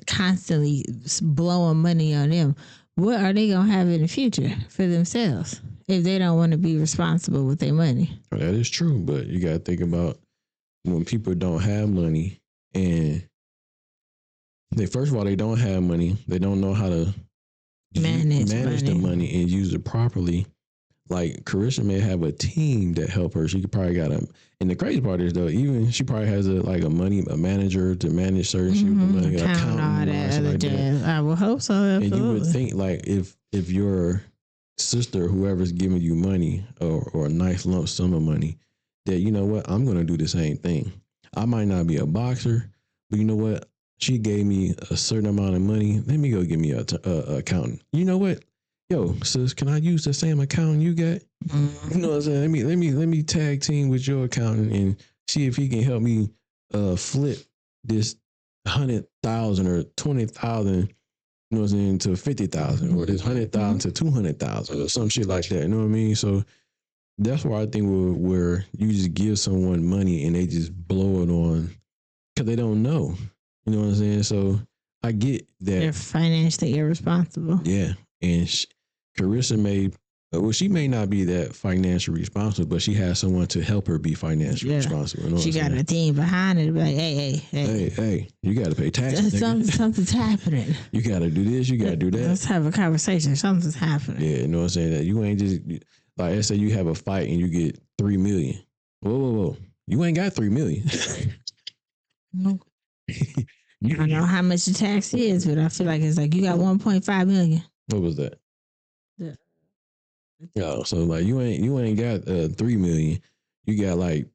constantly blowing money on them, what are they gonna have in the future for themselves if they don't want to be responsible with their money? Well, that is true, but you got to think about when people don't have money, and first of all, they don't have money. They don't know how to manage the money and use it properly. Like, Carissa may have a team that help her. She could probably got and the crazy part is, though, even she probably has a manager to manage certain shit with the money, accountant, all that other like jazz. that. I would hope so. Absolutely. And you would think, like, if your sister, whoever's giving you money or a nice lump sum of money, that, you know what, I'm going to do the same thing. I might not be a boxer, but you know what? She gave me a certain amount of money. Let me go get me a accountant. You know what? Yo, sis, can I use the same accountant you got? You know what I'm saying? Let me tag team with your accountant and see if he can help me flip this 100,000 or 20,000, you know what I'm saying, to 50,000, or this 100,000 to 200,000 or some shit like that. You know what I mean? So that's why I think where you just give someone money and they just blow it on because they don't know. You know what I'm saying? So I get that They're financially irresponsible. Yeah, and Carissa she may not be that financially responsible, but she has someone to help her be financially responsible. You know she got a team behind it. Like, hey, you got to pay taxes. Something's happening. You got to do this. You got to do that. Let's have a conversation. Something's happening. Yeah, you know what I'm saying? That you ain't just like, let's say you have a fight and you get $3 million. Whoa! You ain't got $3 million. No. I don't know how much the tax is, but I feel like it's like you got 1.5 million. What was that? Yeah. Yeah, so like you ain't got 3 million. You got like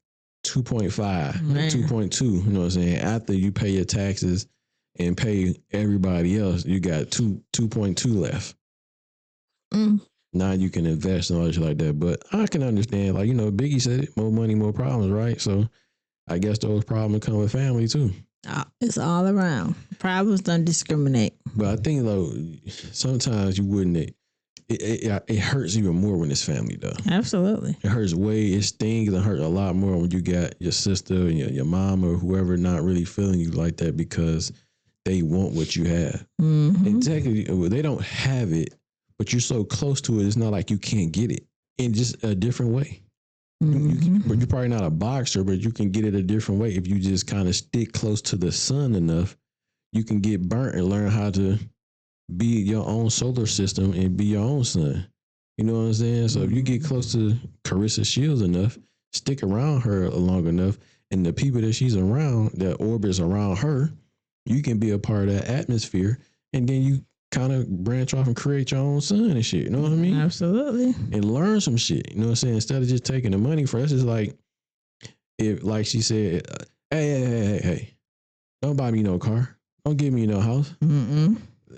2.5, 2.2. You know what I'm saying? After you pay your taxes and pay everybody else, you got 2.2 left. Now you can invest and all that shit like that. But I can understand, like, you know, Biggie said it, more money, more problems, right? So I guess those problems come with family too. It's all around. Problems don't discriminate. But I think, though, sometimes you wouldn't. It hurts even more when it's family, though. Absolutely. It hurts it stings and hurts a lot more when you got your sister and your mom or whoever not really feeling you like that because they want what you have. Mm-hmm. And technically, they don't have it, but you're so close to it, it's not like you can't get it in just a different way. You're probably not a boxer, but you can get it a different way. If you just kind of stick close to the sun enough, you can get burnt and learn how to be your own solar system and be your own sun. You know what I'm saying? So if you get close to Carissa Shields enough, stick around her long enough, and the people that she's around, that orbits around her, you can be a part of that atmosphere, and then you kind of branch off and create your own sun and shit. You know what I mean? Absolutely. And learn some shit. You know what I'm saying? Instead of just taking the money for us, it's like, if, like she said, hey, don't buy me no car. Don't give me no house.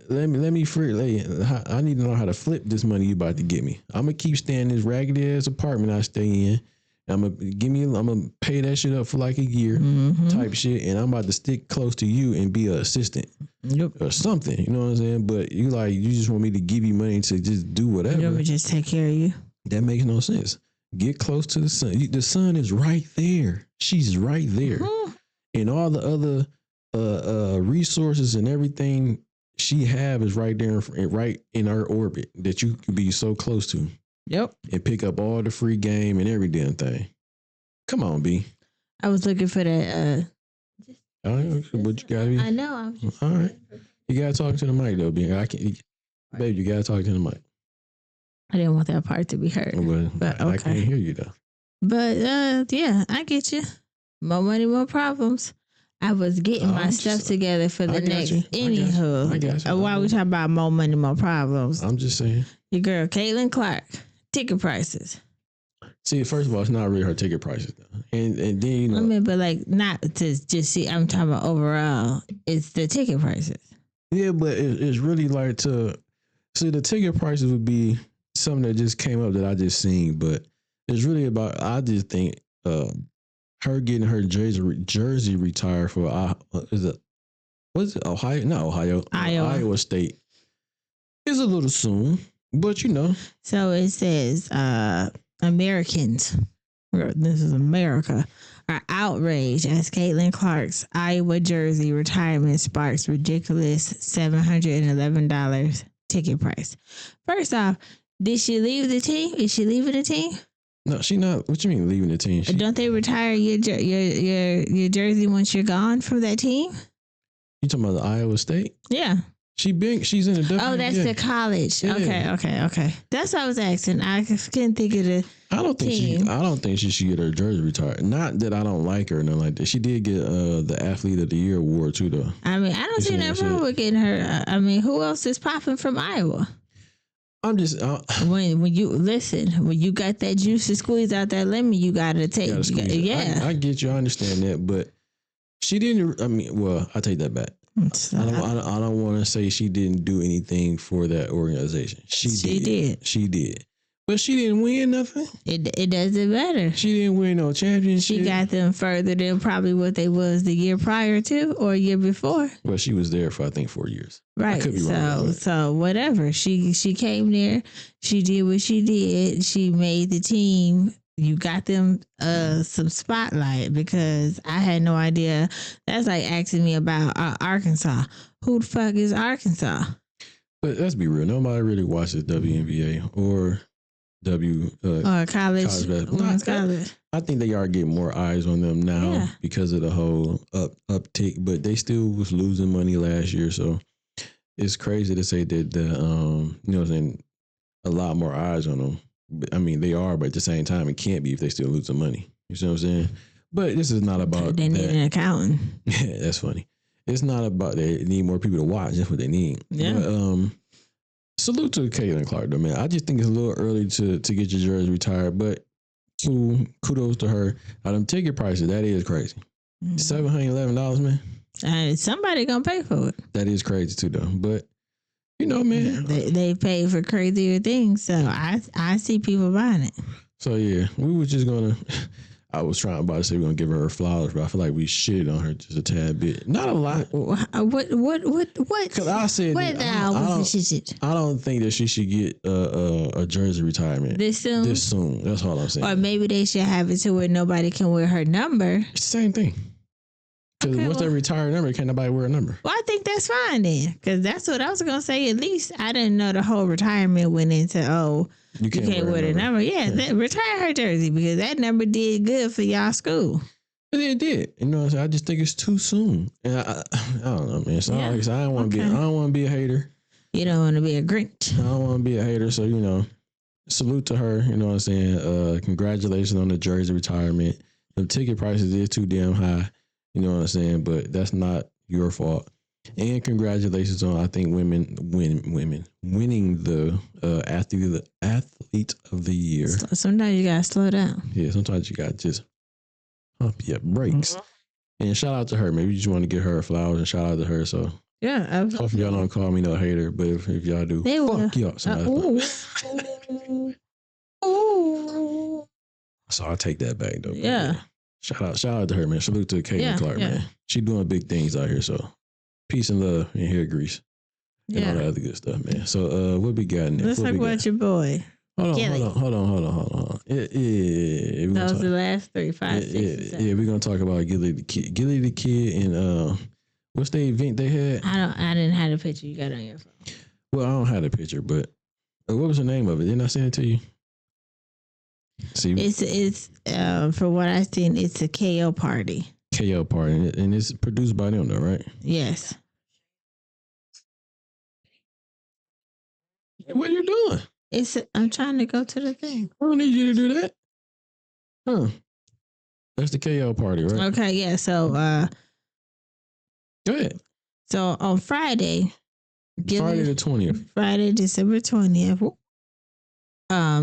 Let me free. I need to know how to flip this money you about to get me. I'm gonna keep staying in this raggedy ass apartment I stay in, and I'm gonna pay that shit up for like a year type shit, and I'm about to stick close to you and be an assistant or something. You know what I'm saying? But you just want me to give you money to just do whatever. Never just take care of you. That makes no sense. Get close to the sun. The sun is right there. She's right there, and all the other resources and everything she have is right there, right in her orbit that you can be so close to. Yep. And pick up all the free game and every damn thing. Come on, B. I was looking for that. But you gotta be. I know. I'm just all right. You gotta talk to the mic though, B. Babe, you gotta talk to the mic. I didn't want that part to be heard. But okay. I can't hear you though. But yeah, I get you. More money, more problems. I was getting my stuff together for the next. Anywho, I got you. Why we talking about more money, more problems? I'm just saying. Your girl, Caitlin Clark, ticket prices. See, first of all, it's not really her ticket prices though. And then, you know. I mean, but like not to just see, I'm talking about overall, it's the ticket prices. Yeah, but it's really like the ticket prices would be something that just came up that I just seen, but it's really about, I just think, her getting her jersey retired for Ohio? Not Ohio. Iowa State. It's a little soon, but you know. So it says Americans, this is America, are outraged as Caitlin Clark's Iowa jersey retirement sparks ridiculous $711 ticket price. First off, did she leave the team? Is she leaving the team? No, she not. What you mean leaving the team? Don't they retire your jersey once you're gone from that team? You talking about the Iowa State? Yeah. She's in a different. Oh, that's the college. Yeah. Okay. That's what I was asking. I couldn't think of the. I don't think she should get her jersey retired. Not that I don't like her or nothing like that. She did get the Athlete of the Year award too, though. I mean, I don't see nothing wrong with getting her. I mean, who else is popping from Iowa? I'm just when you got that juice to squeeze out that lemon, you gotta take. I get you. I understand that, but she didn't. I mean, well, I take that back. I don't want to say she didn't do anything for that organization. She did. But she didn't win nothing. It doesn't matter. She didn't win no championship. She got them further than probably what they was the year prior to or a year before. Well, she was there for I think 4 years. Right. I could be wrong. So whatever. She came there. She did what she did. She made the team. You got them some spotlight because I had no idea. That's like asking me about Arkansas. Who the fuck is Arkansas? But let's be real. Nobody really watches WNBA or college. College. I think they are getting more eyes on them now because of the whole uptick, but they still was losing money last year. So it's crazy to say that you know what I'm saying, a lot more eyes on them. I mean, they are, but at the same time, it can't be if they still losing money. You see what I'm saying? But this is not about they need an accountant. Yeah, that's funny. It's not about they need more people to watch. That's what they need. Yeah. But, salute to Caitlin Clark, though, man. I just think it's a little early to get your jersey retired, but kudos to her. Now, them ticket prices, that is crazy. $711, man. Somebody gonna pay for it. That is crazy too, though. But you know, man, they pay for crazier things, so I see people buying it. So yeah, we were just gonna. I was trying about to say we're gonna give her flowers, but I feel like we shit on her just a tad bit. Not a lot. What? Because I said I don't think that she should get a jersey retirement this soon. That's all I'm saying. Or maybe they should have it to where nobody can wear her number. Same thing. Because once they retire a number, can't nobody wear a number. Well, I think that's fine then. Because that's what I was going to say. At least I didn't know the whole retirement went into, you can't wear the number. Yeah. Retire her jersey because that number did good for y'all school. But it did. You know what I'm saying? I just think it's too soon. And I don't know, man. So I don't want to be a hater. You don't want to be a Grinch. I don't want to be a hater. So, salute to her. You know what I'm saying? Congratulations on the jersey retirement. The ticket prices is too damn high. You know what I'm saying? But that's not your fault. And congratulations on, I think, women winning the athlete of the year. Sometimes you gotta slow down. Yeah, sometimes you gotta just pump your brakes. Mm-hmm. And shout out to her. Maybe you just want to give her flowers and shout out to her. So yeah, absolutely. Hopefully y'all don't call me no hater, but if y'all do, fuck y'all. So I'll take that back though. Yeah. Shout out to her, man. Salute to Caitlin Yeah, Clark, yeah. man. She doing big things out here. So peace and love in here, Greece. And all that other good stuff, man. So what we got next? Let's What talk we got? about your boy. Hold Gilly. on. Yeah. Those are the last 3, 5, 6, and 7. Yeah, we're gonna talk about Gilly the Kid, and what's the event they had? I didn't have the picture you got on your phone. Well, I don't have the picture, but what was the name of it? Didn't I send it to you? See, It's for what I've seen, it's a KO party. KO party, and it's produced by them, though, right? Yes. What are you doing? I'm trying to go to the thing. I don't need you to do that. Huh? That's the KO party, right? Okay, yeah. So Go ahead. so on Friday, Friday the 20th. Friday, December 20th,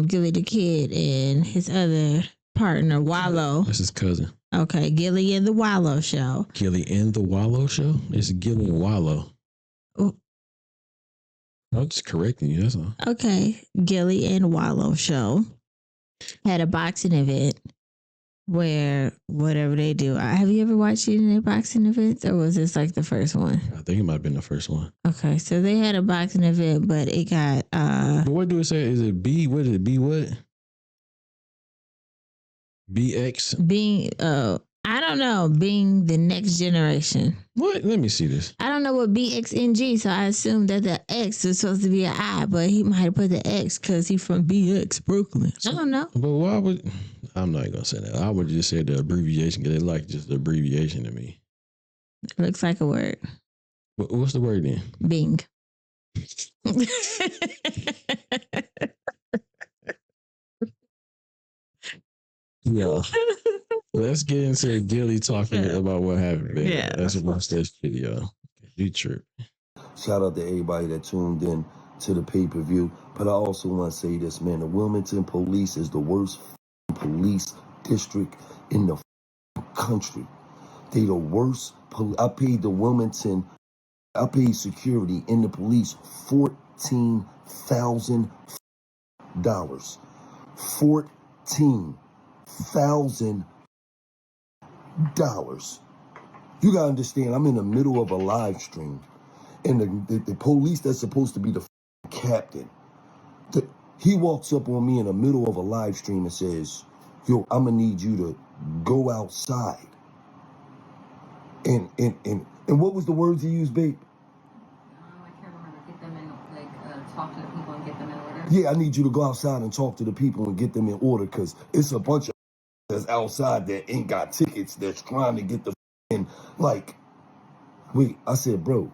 Gilly the Kid and his other partner, Wallow. That's his cousin. Okay, Gilly and the Wallow Show. Gilly and the Wallow Show? It's Gilly and Wallow. Oh. I'm just correcting you, that's all. Okay, Gilly and Wallow Show had a boxing event where whatever they do. Have you ever watched any of their boxing events, or was this like the first one? I think it might have been the first one. Okay, so they had a boxing event, but it got But what do it say? Is it B? What is it? B what? BX? being I don't know, being the next generation. What? Let me see this. I don't know what BXNG, so I assumed that the X was supposed to be an I, but he might have put the X because he's from BX Brooklyn. I don't know. But why would... I'm not going to say that. I would just say the abbreviation because they like just the abbreviation to me. It looks like a word. What's the word then? Bing. Yeah. Let's get into Gilly talking Yeah. about what happened, man. Yeah. Let's watch this video. You trip. Shout out to everybody that tuned in to the pay-per-view. But I also want to say this, man. The Wilmington police is the worst police district in the country. They the worst. I paid security in the police $14,000. $14,000. You gotta understand, I'm in the middle of a live stream, and the police that's supposed to be the captain, he walks up on me in the middle of a live stream and says, "Yo, I'm gonna need you to go outside." And what was the words he used, babe? I can't remember. Get them in, talk to the people and get them in order. Yeah, I need you to go outside and talk to the people and get them in order, because it's a bunch of that's outside that ain't got tickets that's trying to get the in. Like, wait, I said, bro,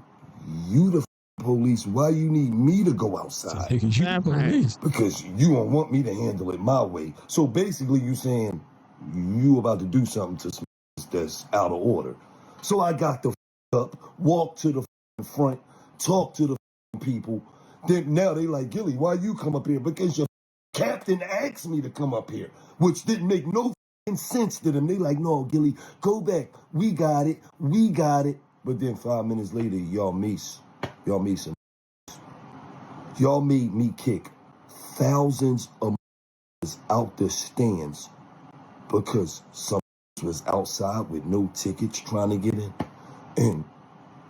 you the police, why you need me to go outside? Because you don't want me to handle it my way. So basically you saying you about to do something to some that's out of order. So I got the up, walked to the front, talked to the people. Then now they like, Gilly, why you come up here? Because your captain asked me to come up here, which didn't make no sense to them. They like, no, Gilly, go back. We got it. But then 5 minutes later, y'all made me kick thousands of out the stands because some was outside with no tickets trying to get in. And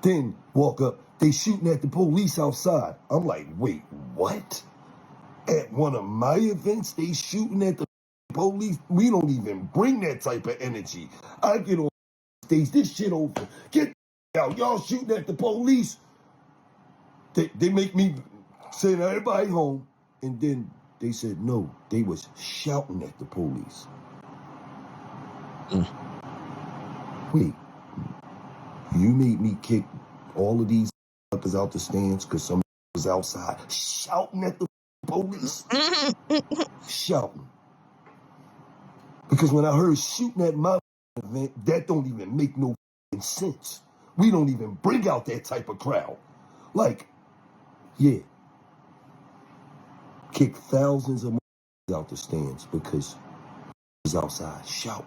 then walk up, they shooting at the police outside. I'm like, wait, what? At one of my events, they shooting at the police? We don't even bring that type of energy. I get on stage, this shit over. Get out, y'all shooting at the police. They make me send everybody home, and then they said no, they was shouting at the police. Wait, you made me kick all of these uppers out the stands because some was outside shouting at the police? Shouting. Because when I heard shooting at my event, that don't even make no sense. We don't even bring out that type of crowd. Like, yeah. Kick thousands of out the stands because was outside shouting.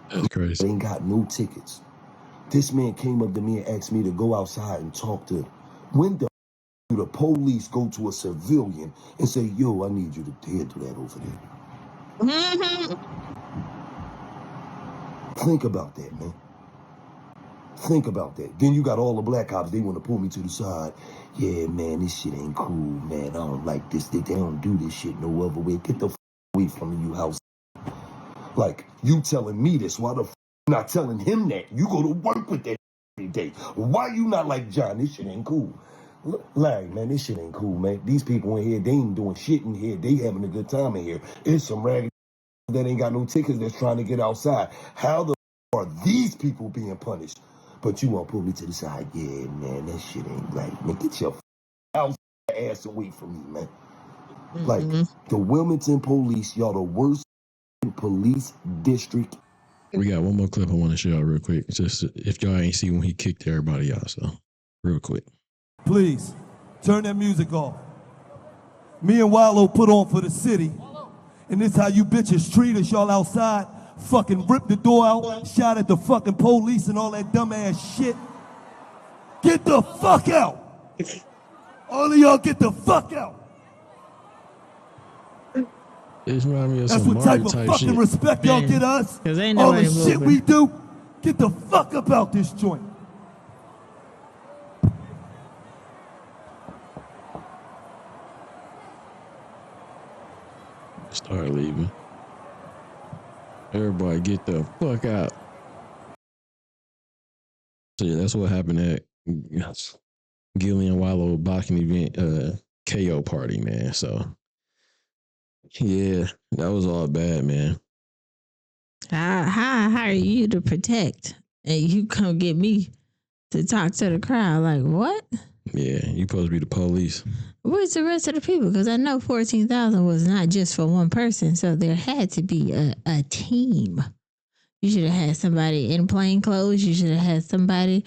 That's crazy. They ain't got no tickets. This man came up to me and asked me to go outside and talk to him. When the police go to a civilian and say, yo, I need you to handle that over there? Mhm. Think about that, man. Think about that. Then you got all the black cops. They want to pull me to the side. Yeah, man, this shit ain't cool, man. I don't like this. They don't do this shit no other way. Get the away from you, house. Like, you telling me this. Why the not telling him that? You go to work with that every day. Why you not like, John, this shit ain't cool? Larry, man, this shit ain't cool, man. These people in here, they ain't doing shit in here. They having a good time in here. It's some raggedy that ain't got no tickets that's trying to get outside. How the are these people being punished? But you want to pull me to the side. Yeah, man, that shit ain't right. Man, get your ass away from me, man. Like, the Wilmington police, y'all the worst police district. We got one more clip I want to show y'all real quick. Just if y'all ain't see when he kicked everybody out, so real quick. Please, turn that music off. Me and Wallow put on for the city. And this how you bitches treat us, y'all outside. Fucking ripped the door out, shot at the fucking police and all that dumbass shit. Get the fuck out. All of y'all get the fuck out. It reminds me of That's some what type Mario of type fucking shit. respect y'all get us. Cause ain't All the nobody shit moving. we do. Get the fuck up out this joint. Start leaving. Everybody get the fuck out. So yeah, that's what happened at Gillian Wallow boxing event, KO party, man. So yeah, that was all bad, man. I hire you to protect, and you come get me to talk to the crowd. Like, what? Yeah, you supposed to be the police. Where's the rest of the people? Because I know 14,000 was not just for one person, so there had to be a team. You should have had somebody in plain clothes. You should have had somebody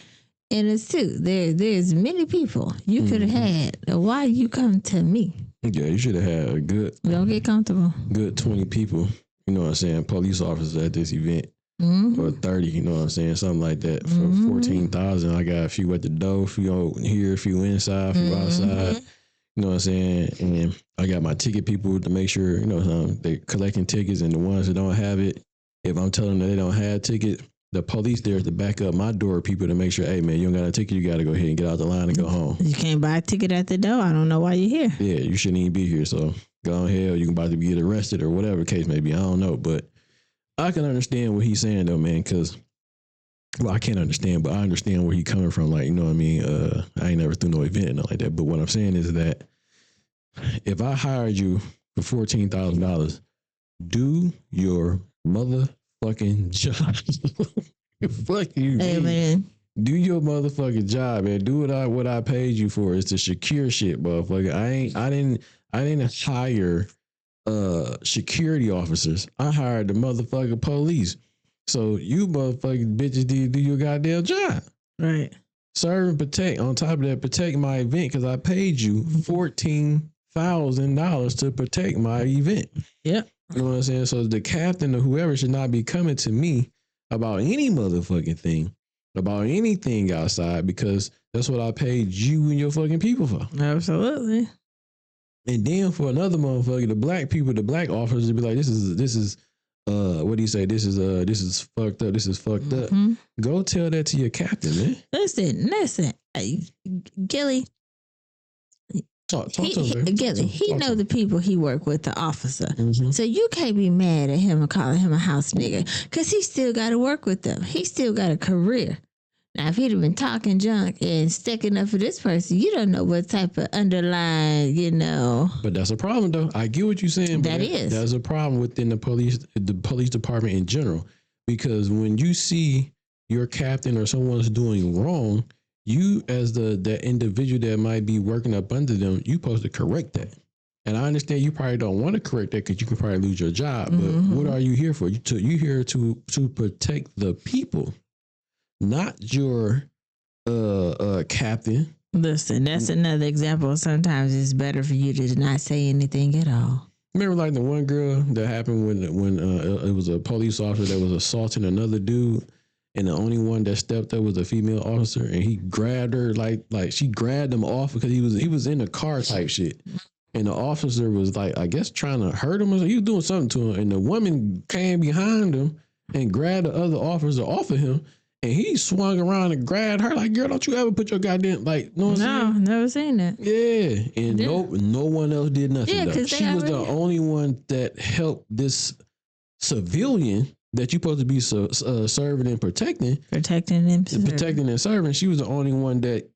in a suit. There's many people you could have had. Why you come to me? Yeah, you should have had a good Don't get comfortable. 20 people, you know what I'm saying, police officers at this event. Or 30, you know what I'm saying, something like that. For 14,000, I got a few at the door, a few out here, a few inside, a few outside. You know what I'm saying? And I got my ticket people to make sure, you know, they collecting tickets, and the ones that don't have it, if I'm telling them that they don't have ticket, the police there to back up my door people to make sure, hey man, you don't got a ticket, you got to go ahead and get out the line and go home. You can't buy a ticket at the door. I don't know why you're here. Yeah, you shouldn't even be here. So go ahead, or you can about to get arrested or whatever the case may be. I don't know, but I can understand what he's saying though, man, because, well, I can't understand, but I understand where he's coming from. Like, you know what I mean? I ain't never threw no event and nothing like that. But what I'm saying is that if I hired you for $14,000, do your motherfucking job. Fuck you, man. Amen. Do your motherfucking job, man. Do what I paid you for. It's the secure shit, motherfucker. I didn't hire security officers. I hired the motherfucking police. So you motherfucking bitches do your goddamn job. Right. Serve and protect. On top of that, protect my event because I paid you $14,000 to protect my event. Yep. You know what I'm saying? So the captain or whoever should not be coming to me about any motherfucking thing, about anything outside, because that's what I paid you and your fucking people for. Absolutely. And then for another motherfucker, the black people, the black officers would be like, this is what do you say? This is fucked up. This is fucked up. Go tell that to your captain, man. Listen. Gilly. Talk to him, baby. Gilly, he know the people he work with, the officer. Mm-hmm. So you can't be mad at him and calling him a house nigga, because he still got to work with them. He still got a career. Now, if he'd have been talking junk and sticking up for this person, you don't know what type of underlying, you know. But that's a problem, though. I get what you're saying. But that's a problem within the police department in general, because when you see your captain or someone's doing wrong, you as the individual that might be working up under them, you supposed to correct that. And I understand you probably don't want to correct that because you can probably lose your job. But what are you here for? You here to protect the people, not your captain. Listen, that's another example. Sometimes it's better for you to not say anything at all. Remember, like the one girl that happened when it was a police officer that was assaulting another dude, and the only one that stepped up was a female officer, and he grabbed her like she grabbed him off because he was in the car type shit, And the officer was like, I guess trying to hurt him or something. He was doing something to him. And the woman came behind him and grabbed the other officer off of him. And he swung around and grabbed her like, girl, don't you ever put your goddamn, like, no, never seen that. Yeah. And no one else did nothing. Yeah, though. She was the only one that helped this civilian that you're supposed to be serving and protecting. Protecting and serving. She was the only one that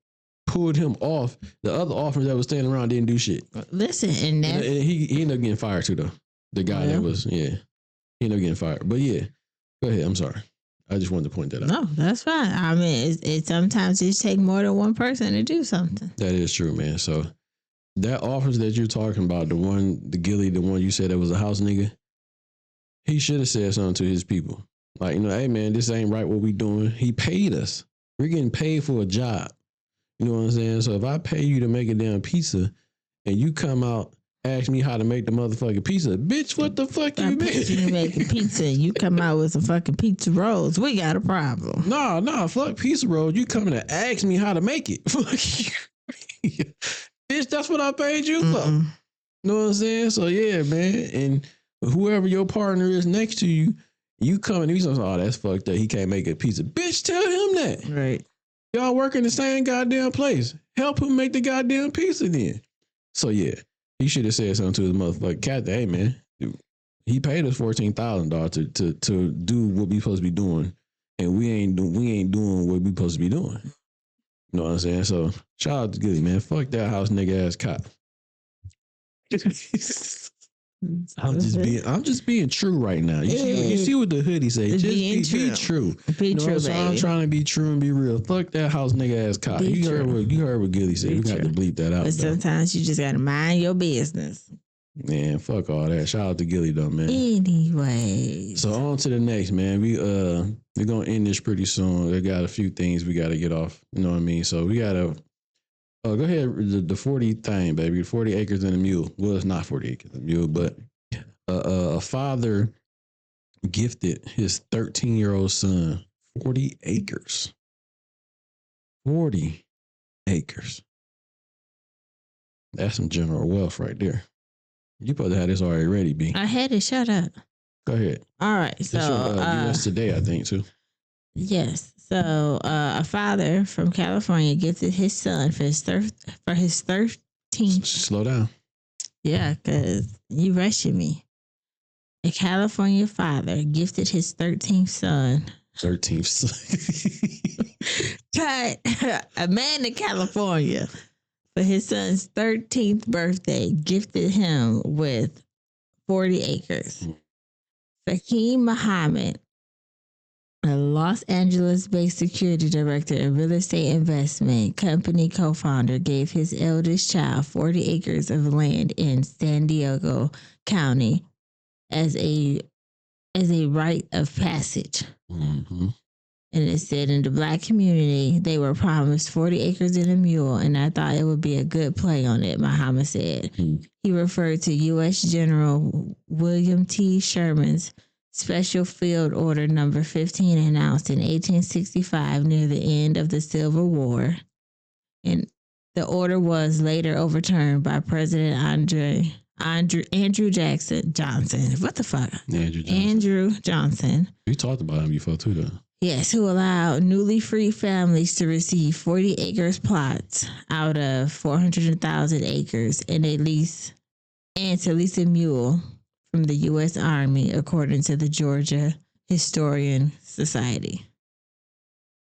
pulled him off. The other officers that was standing around didn't do shit. Listen, and he ended up getting fired too, though. The guy that was, he ended up getting fired. But yeah, go ahead. I'm sorry. I just wanted to point that out. No, that's fine. I mean, it sometimes it takes more than one person to do something. That is true, man. So that officer that you're talking about, the one you said that was a house nigga, he should have said something to his people. Like, hey man, this ain't right what we doing. He paid us. We're getting paid for a job. You know what I'm saying? So if I pay you to make a damn pizza and you come out, ask me how to make the motherfucking pizza, bitch, what the fuck you mean? You make a pizza and you come out with some fucking pizza rolls, we got a problem. No, fuck pizza rolls. You coming to ask me how to make it. Bitch, that's what I paid you for. You know what I'm saying? So yeah, man. And whoever your partner is next to you, you coming to me, oh, that's fucked up. He can't make a pizza. Bitch, tell him that. Right. Y'all work in the same goddamn place. Help him make the goddamn pizza then. So yeah, he should have said something to his motherfucking captain. Hey man, dude, he paid us $14,000 to do what we supposed to be doing, and we ain't doing what we supposed to be doing. You know what I'm saying? So shout out to Goody, man. Fuck that house nigga ass cop. I'm just being true right now. You see what the hoodie say? Just be true. Be true, so baby. I'm trying to be true and be real. Fuck that house nigga ass cop. You heard what Gilly said. We got to bleep that out. But sometimes you just gotta mind your business. Man, fuck all that. Shout out to Gilly though, man. Anyway. So on to the next, man. We're gonna end this pretty soon. We got a few things we gotta get off. You know what I mean? So we gotta go ahead, the 40 thing, baby. 40 acres and a mule. Well, it's not 40 acres and a mule, but a father gifted his 13-year-old son 40 acres. 40 acres. That's some general wealth right there. You probably had this already ready, B. I had it. Shut up. Go ahead. All right. So US Today, I think, too. Yes. So a father from California gifted his son for his 13th. Slow down. Yeah, because you rushing me. A California father gifted his 13th son. 13th son. A man in California for his son's 13th birthday gifted him with 40 acres. Fakeem Muhammad, a Los Angeles-based security director and real estate investment company co-founder, gave his eldest child 40 acres of land in San Diego County as a rite of passage. Mm-hmm. And it said in the Black community, they were promised 40 acres and a mule, and I thought it would be a good play on it, Muhammad said. He referred to U.S. General William T. Sherman's Special Field Order Number 15 announced in 1865 near the end of the Civil War. And the order was later overturned by President Andrew Johnson. What the fuck? Andrew Johnson. We talked about him before too, though. Yes, who allowed newly freed families to receive 40 acres plots out of 400,000 acres and to lease a mule from the U.S. Army, according to the Georgia Historian Society.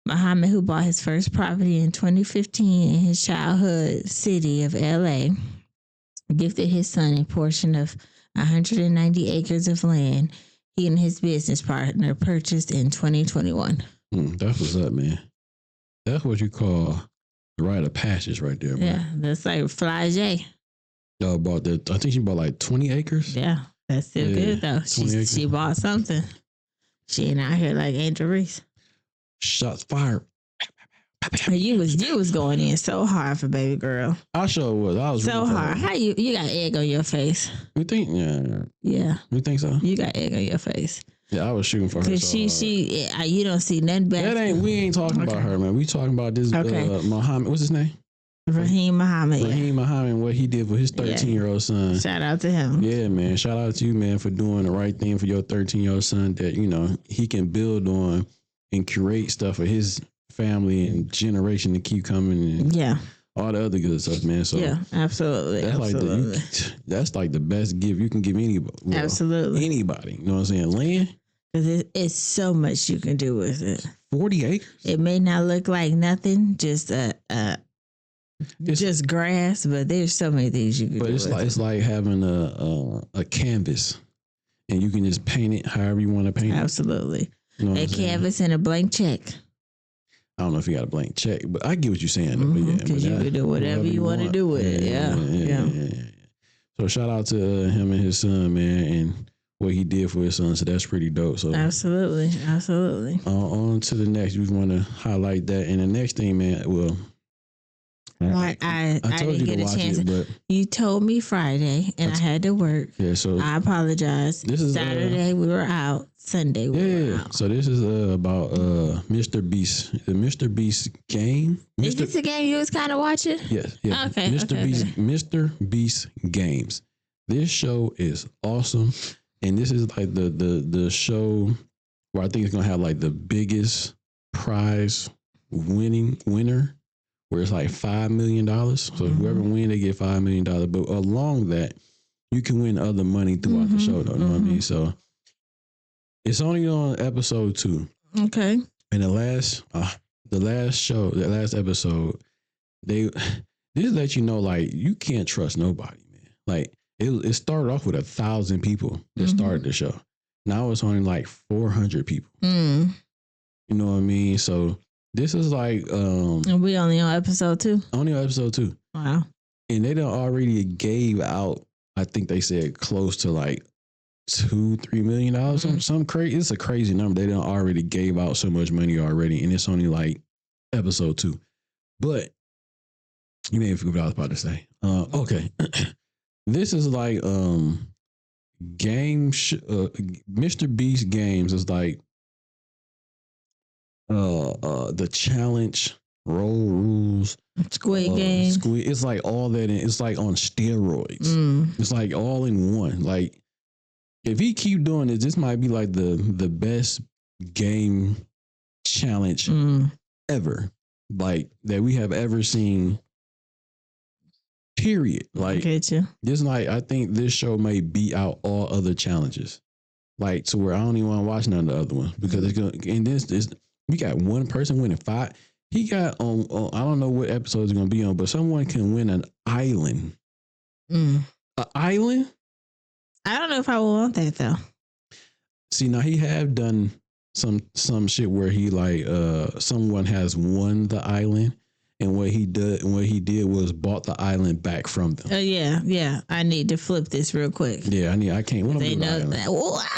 Muhammad, who bought his first property in 2015 in his childhood city of L.A., gifted his son a portion of 190 acres of land he and his business partner purchased in 2021. That's what's up, man. That's what you call the rite of passage right there, man. Yeah, that's like Fly J. Y'all bought that. I think she bought like 20 acres. Yeah, that's still good though. She bought something. She ain't out here like Angel Reese. Shots fired. You was going in so hard for baby girl. I sure was. I was so really hard. How you got egg on your face? You think? Yeah. You think so? You got egg on your face. Yeah, I was shooting for her. Cause you don't see nothing bad. We ain't talking about her, man. We talking about this Muhammad. What's his name? Raheem Muhammad. Yeah. Raheem Muhammad, what he did with his 13-year-old son. Shout out to him. Yeah, man. Shout out to you, man, for doing the right thing for your 13-year-old son that, you know, he can build on and curate stuff for his family and generation to keep coming and all the other good stuff, man. So yeah, absolutely. That's like the best gift you can give anybody. Well, absolutely. Anybody. You know what I'm saying? Land. Because it's so much you can do with it. 40 acres. It may not look like nothing, just just grass, but there's so many things you can do. But it's like having a canvas, and you can just paint it however you want to paint it. Absolutely. You know a canvas and a blank check. I don't know if you got a blank check, but I get what you're saying. Because you can do whatever you want to do with it. Yeah. So shout out to him and his son, man, and what he did for his son. So that's pretty dope. So absolutely. On to the next. We want to highlight that. And the next thing, man, well, I told didn't you get to a watch chance. it, but you told me Friday, and I had to work. Yeah, so I apologize. This is Saturday we were out. Sunday we were out. So this is about Mr. Beast, the Mr. Beast game. Is this a game you was kind of watching? Yes. Okay. Mr. Beast games. This show is awesome, and this is like the show where I think it's gonna have like the biggest prize winner. Where it's like $5 million. So whoever win, they get $5 million. But along that, you can win other money throughout the show, though. You know what I mean? So it's only on episode 2. Okay. And the last episode, this let you know, like, you can't trust nobody, man. Like, it started off with 1,000 people that started the show. Now it's only like 400 people. You know what I mean? So this is like and we only on episode 2? Only on episode 2. Wow. And they done already gave out, I think they said close to like $2-3 million. Some crazy. It's a crazy number. They done already gave out so much money already, and it's only like episode 2. But you may have forgot what I was about to say. Okay. This is like Mr. Beast games is like the challenge, roll rules, Squid Game. It's like all that. It's like on steroids. It's like all in one. Like if he keep doing this might be like the best game challenge ever, like that we have ever seen. Period. Like this night, I think this show may beat out all other challenges. Like to where I don't even want to watch none of the other ones because it's gonna. And this we got one person winning 5. He got on I don't know what episode it's gonna be on, but someone can win an island. An island? I don't know if I would want that though. See, now he have done some shit where he like someone has won the island. And what he did was bought the island back from them. Oh yeah. I need to flip this real quick. Yeah, I can't. What they know that.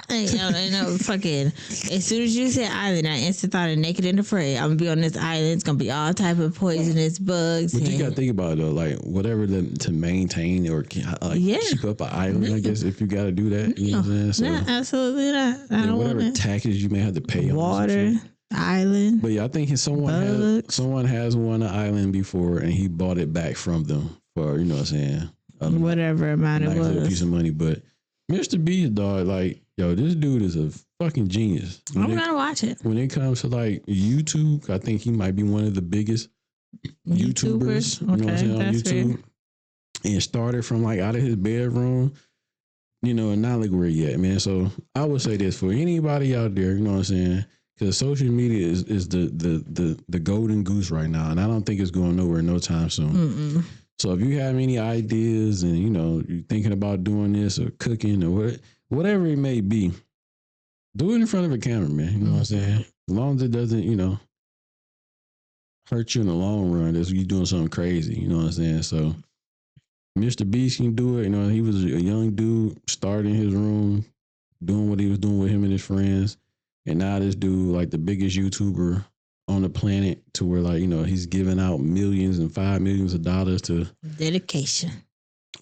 They know. Fucking. As soon as you said island, I instantly thought of Naked and Afraid. I'm gonna be on this island. It's gonna be all type of poisonous bugs. But you gotta think about it though, like whatever to maintain or keep up an island. I guess if you gotta do that, you know what I'm saying. No, absolutely not. I don't whatever want taxes you may have to pay water. Island. But yeah, I think someone has won an island before and he bought it back from them for, you know what I'm saying? Whatever amount it was. A piece of money. But Mr. Beast, dog, like, yo, this dude is a fucking genius. I'm gonna watch it. When it comes to like YouTube, I think he might be one of the biggest YouTubers. You know what I'm saying? On YouTube. Fair. And started from like out of his bedroom, you know, and not look where he at, man. So I would say this for anybody out there, you know what I'm saying? Because social media is the golden goose right now, and I don't think it's going nowhere no time soon. So if you have any ideas and you know you're thinking about doing this or cooking or whatever it may be, do it in front of a camera, man. You know what I'm saying? As long as it doesn't, you know, hurt you in the long run, as you doing something crazy. You know what I'm saying? So Mr. Beast can do it. You know, he was a young dude, starting his room, doing what he was doing with him and his friends. And now this dude, like the biggest YouTuber on the planet, to where like, you know, he's giving out millions and $5 million to dedication.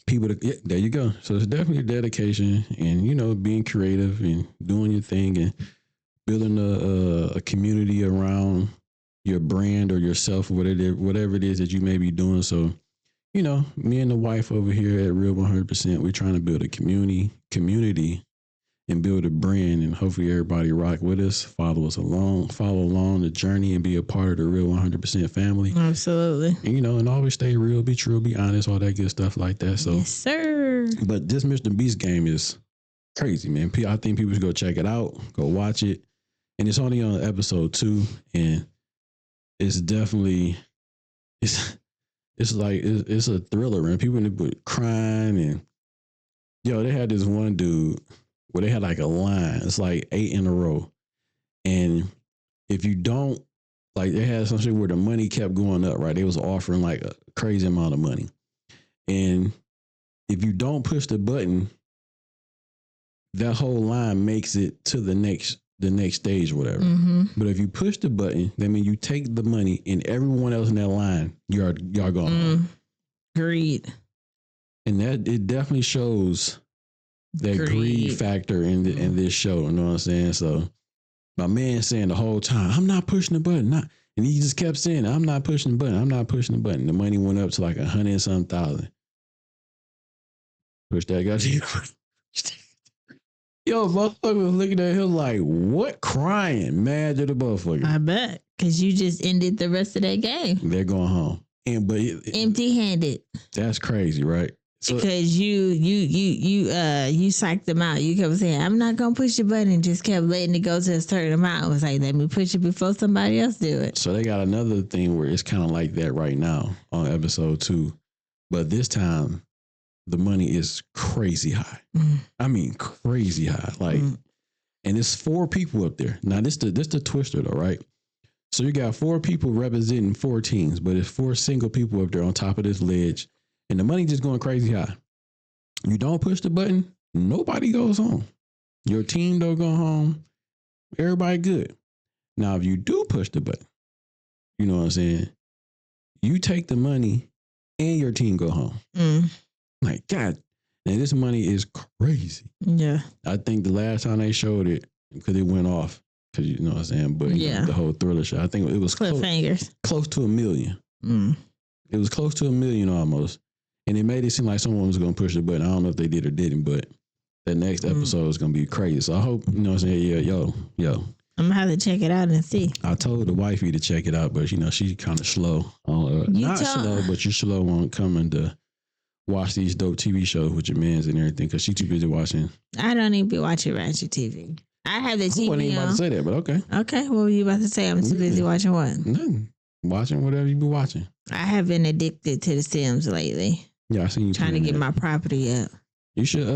People there you go. So it's definitely dedication and, you know, being creative and doing your thing and building a community around your brand or yourself or whatever it is that you may be doing. So, you know, me and the wife over here at Real 100%, we're trying to build a community and build a brand, and hopefully everybody rock with us, follow along the journey and be a part of the Real 100% family. Absolutely. And, you know, and always stay real, be true, be honest, all that good stuff like that. So, yes, sir. But this Mr. Beast game is crazy, man. I think people should go check it out, go watch it. And it's only on episode 2, and it's definitely, it's a thriller, man. People in crying, and yo, they had this one dude where they had like a line. It's like 8 in a row. And if you don't, like, they had some shit where the money kept going up, right? They was offering like a crazy amount of money. And if you don't push the button, that whole line makes it to the next stage or whatever. Mm-hmm. But if you push the button, that means you take the money, and everyone else in that line, y'all gone. Greed. And that it definitely shows that greed factor in this show. You know what I'm saying? So my man saying the whole time, I'm not pushing the button. And he just kept saying, I'm not pushing the button. I'm not pushing the button. The money went up to like 100-some-thousand. Push that guy. Yo, motherfucker was looking at him like, what? Crying, mad at the motherfucker. I bet, because you just ended the rest of that game. They're going home, but empty-handed. That's crazy, right? So, because you psyched them out. You kept saying, I'm not gonna push the button, and just kept letting it go to a certain amount. It was like, let me push it before somebody else do it. So they got another thing where it's kind of like that right now on episode 2, but this time the money is crazy high. I mean, crazy high. Like, and it's 4 people up there. Now this the twister though, right? So you got 4 people representing 4 teams, but it's 4 single people up there on top of this ledge, and the money just going crazy high. You don't push the button, nobody goes home. Your team don't go home. Everybody good. Now, if you do push the button, you know what I'm saying? You take the money and your team go home. Like, God, and this money is crazy. Yeah. I think the last time they showed it, because it went off, because you know what I'm saying? But yeah, you know, the whole thriller show, I think it was close to $1 million. It was close to $1 million almost. And it made it seem like someone was going to push the button. I don't know if they did or didn't, but the next episode is going to be crazy. So I hope, you know what I'm saying? Yeah, yo. I'm going to have to check it out and see. I told the wifey to check it out, but, you know, she's kind of slow. Slow, but you're slow on coming to watch these dope TV shows with your mans and everything, because she's too busy watching. I don't even be watching ratchet TV. I have the TV I wasn't even about to say that, but okay. Okay, what were you about to say? I'm too busy watching what? Nothing. Watching whatever you be watching. I have been addicted to The Sims lately. Yeah, I seen you trying to get my property up. You should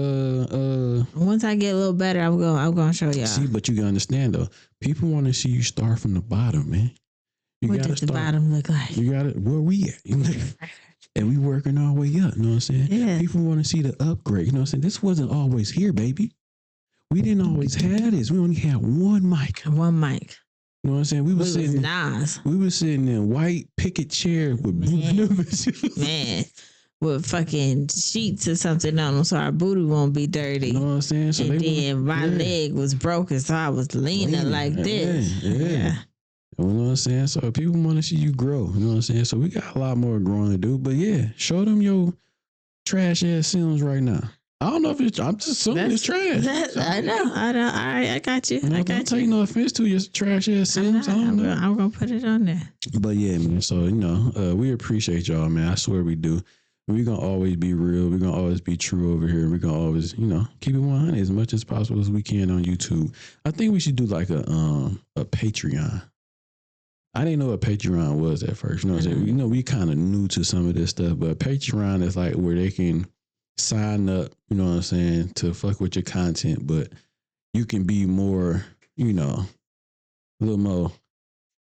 once I get a little better, I'm gonna show y'all. See, but you gotta understand though, people want to see you start from the bottom, man. What does the bottom look like? You got it. Where we at? And we working our way up. You know what I'm saying? Yeah. People want to see the upgrade. You know what I'm saying? This wasn't always here, baby. We didn't always have this. We only had one mic. One mic. You know what I'm saying? We were sitting. Nas. We were sitting in white picket chairs with blue numbers. Man. With fucking sheets or something on them so our booty won't be dirty. You know what I'm saying? So and then my leg was broken, so I was leaning like this. Yeah. You know what I'm saying? So people want to see you grow. You know what I'm saying? So we got a lot more growing to do. But yeah, show them your trash ass Sims right now. I don't know if it's, I'm just assuming it's trash. I know. All right, I got you. I got don't take no offense to your trash ass Sims. I'm going to put it on there. But yeah, man. So, you know, we appreciate y'all, man. I swear we do. We're going to always be real. We're going to always be true over here. We're going to always, you know, keep it 100 as much as possible as we can on YouTube. I think we should do like a Patreon. I didn't know what Patreon was at first. You know what I'm saying? You know, we kind of new to some of this stuff, but Patreon is like where they can sign up, you know what I'm saying, to fuck with your content, but you can be more, you know, a little more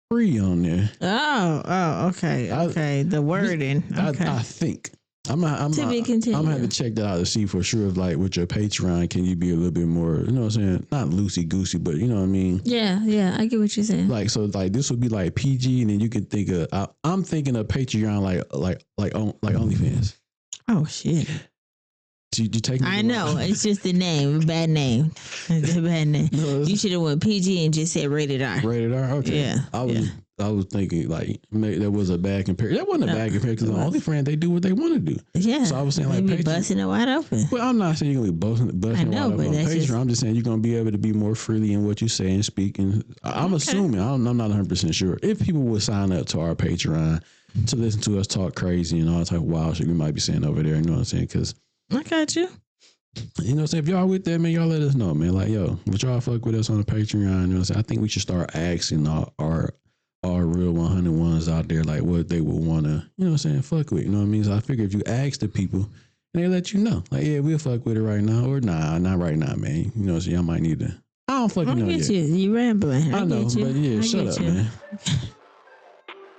free on there. Oh, okay. The wording. Okay. I think. I'm gonna have to check that out to see for sure if like with your Patreon, can you be a little bit more, you know what I'm saying? Not loosey goosey, but you know what I mean? Yeah, I get what you're saying. Like, so like this would be like PG, and then you can think of, I'm thinking of Patreon like OnlyFans. Oh shit. You take me I to my- know. It's just the name. Bad name. It's a bad name. No, it's- You should have went PG and just said rated R. Rated R. Okay. Yeah, I was thinking like maybe there was a bad comparison. That wasn't a No, bad comparison because it on OnlyFans they do what they want to do. Yeah. So I was saying like They be Patreon. busting it wide open. Well, I'm not saying you're gonna be busting know, wide but open on that's Patreon. just- I'm just saying you're gonna be able to be more freely in what you say and speak. And I'm assuming I'm not 100% sure if people would sign up to our Patreon to listen to us talk crazy and all type of wild shit we might be saying over there. You know what I'm saying? Because I got you. you know what I'm saying? If y'all with that, man, y'all let us know, man. Like, yo, would y'all fuck with us on the Patreon? You know what I'm saying? I think we should start asking our real 100 ones out there, like what they would want to, you know what I'm saying, fuck with. You know what I mean? So I figure if you ask the people, they let you know. Like, yeah, we'll fuck with it right now. Or nah, not right now, man. You know what I'm saying? Y'all might need to. I don't fucking I know get yet. you. You rambling. I know, get you. but yeah, I shut get up, you. man.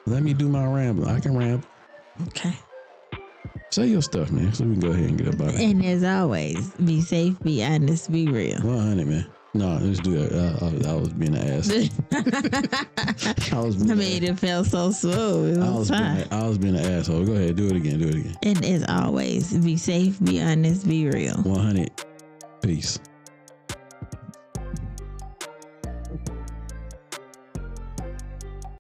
Let me do my ramble. I can ramble. Okay. Say your stuff, man, so we can go ahead and get up out of here. And as always, be safe, be honest, be real. 100, man. No, let's do that. I was being an ass. I mean, it felt so smooth. It was fine. I was being an asshole. Go ahead, do it again. And as always, be safe, be honest, be real. 100. Peace.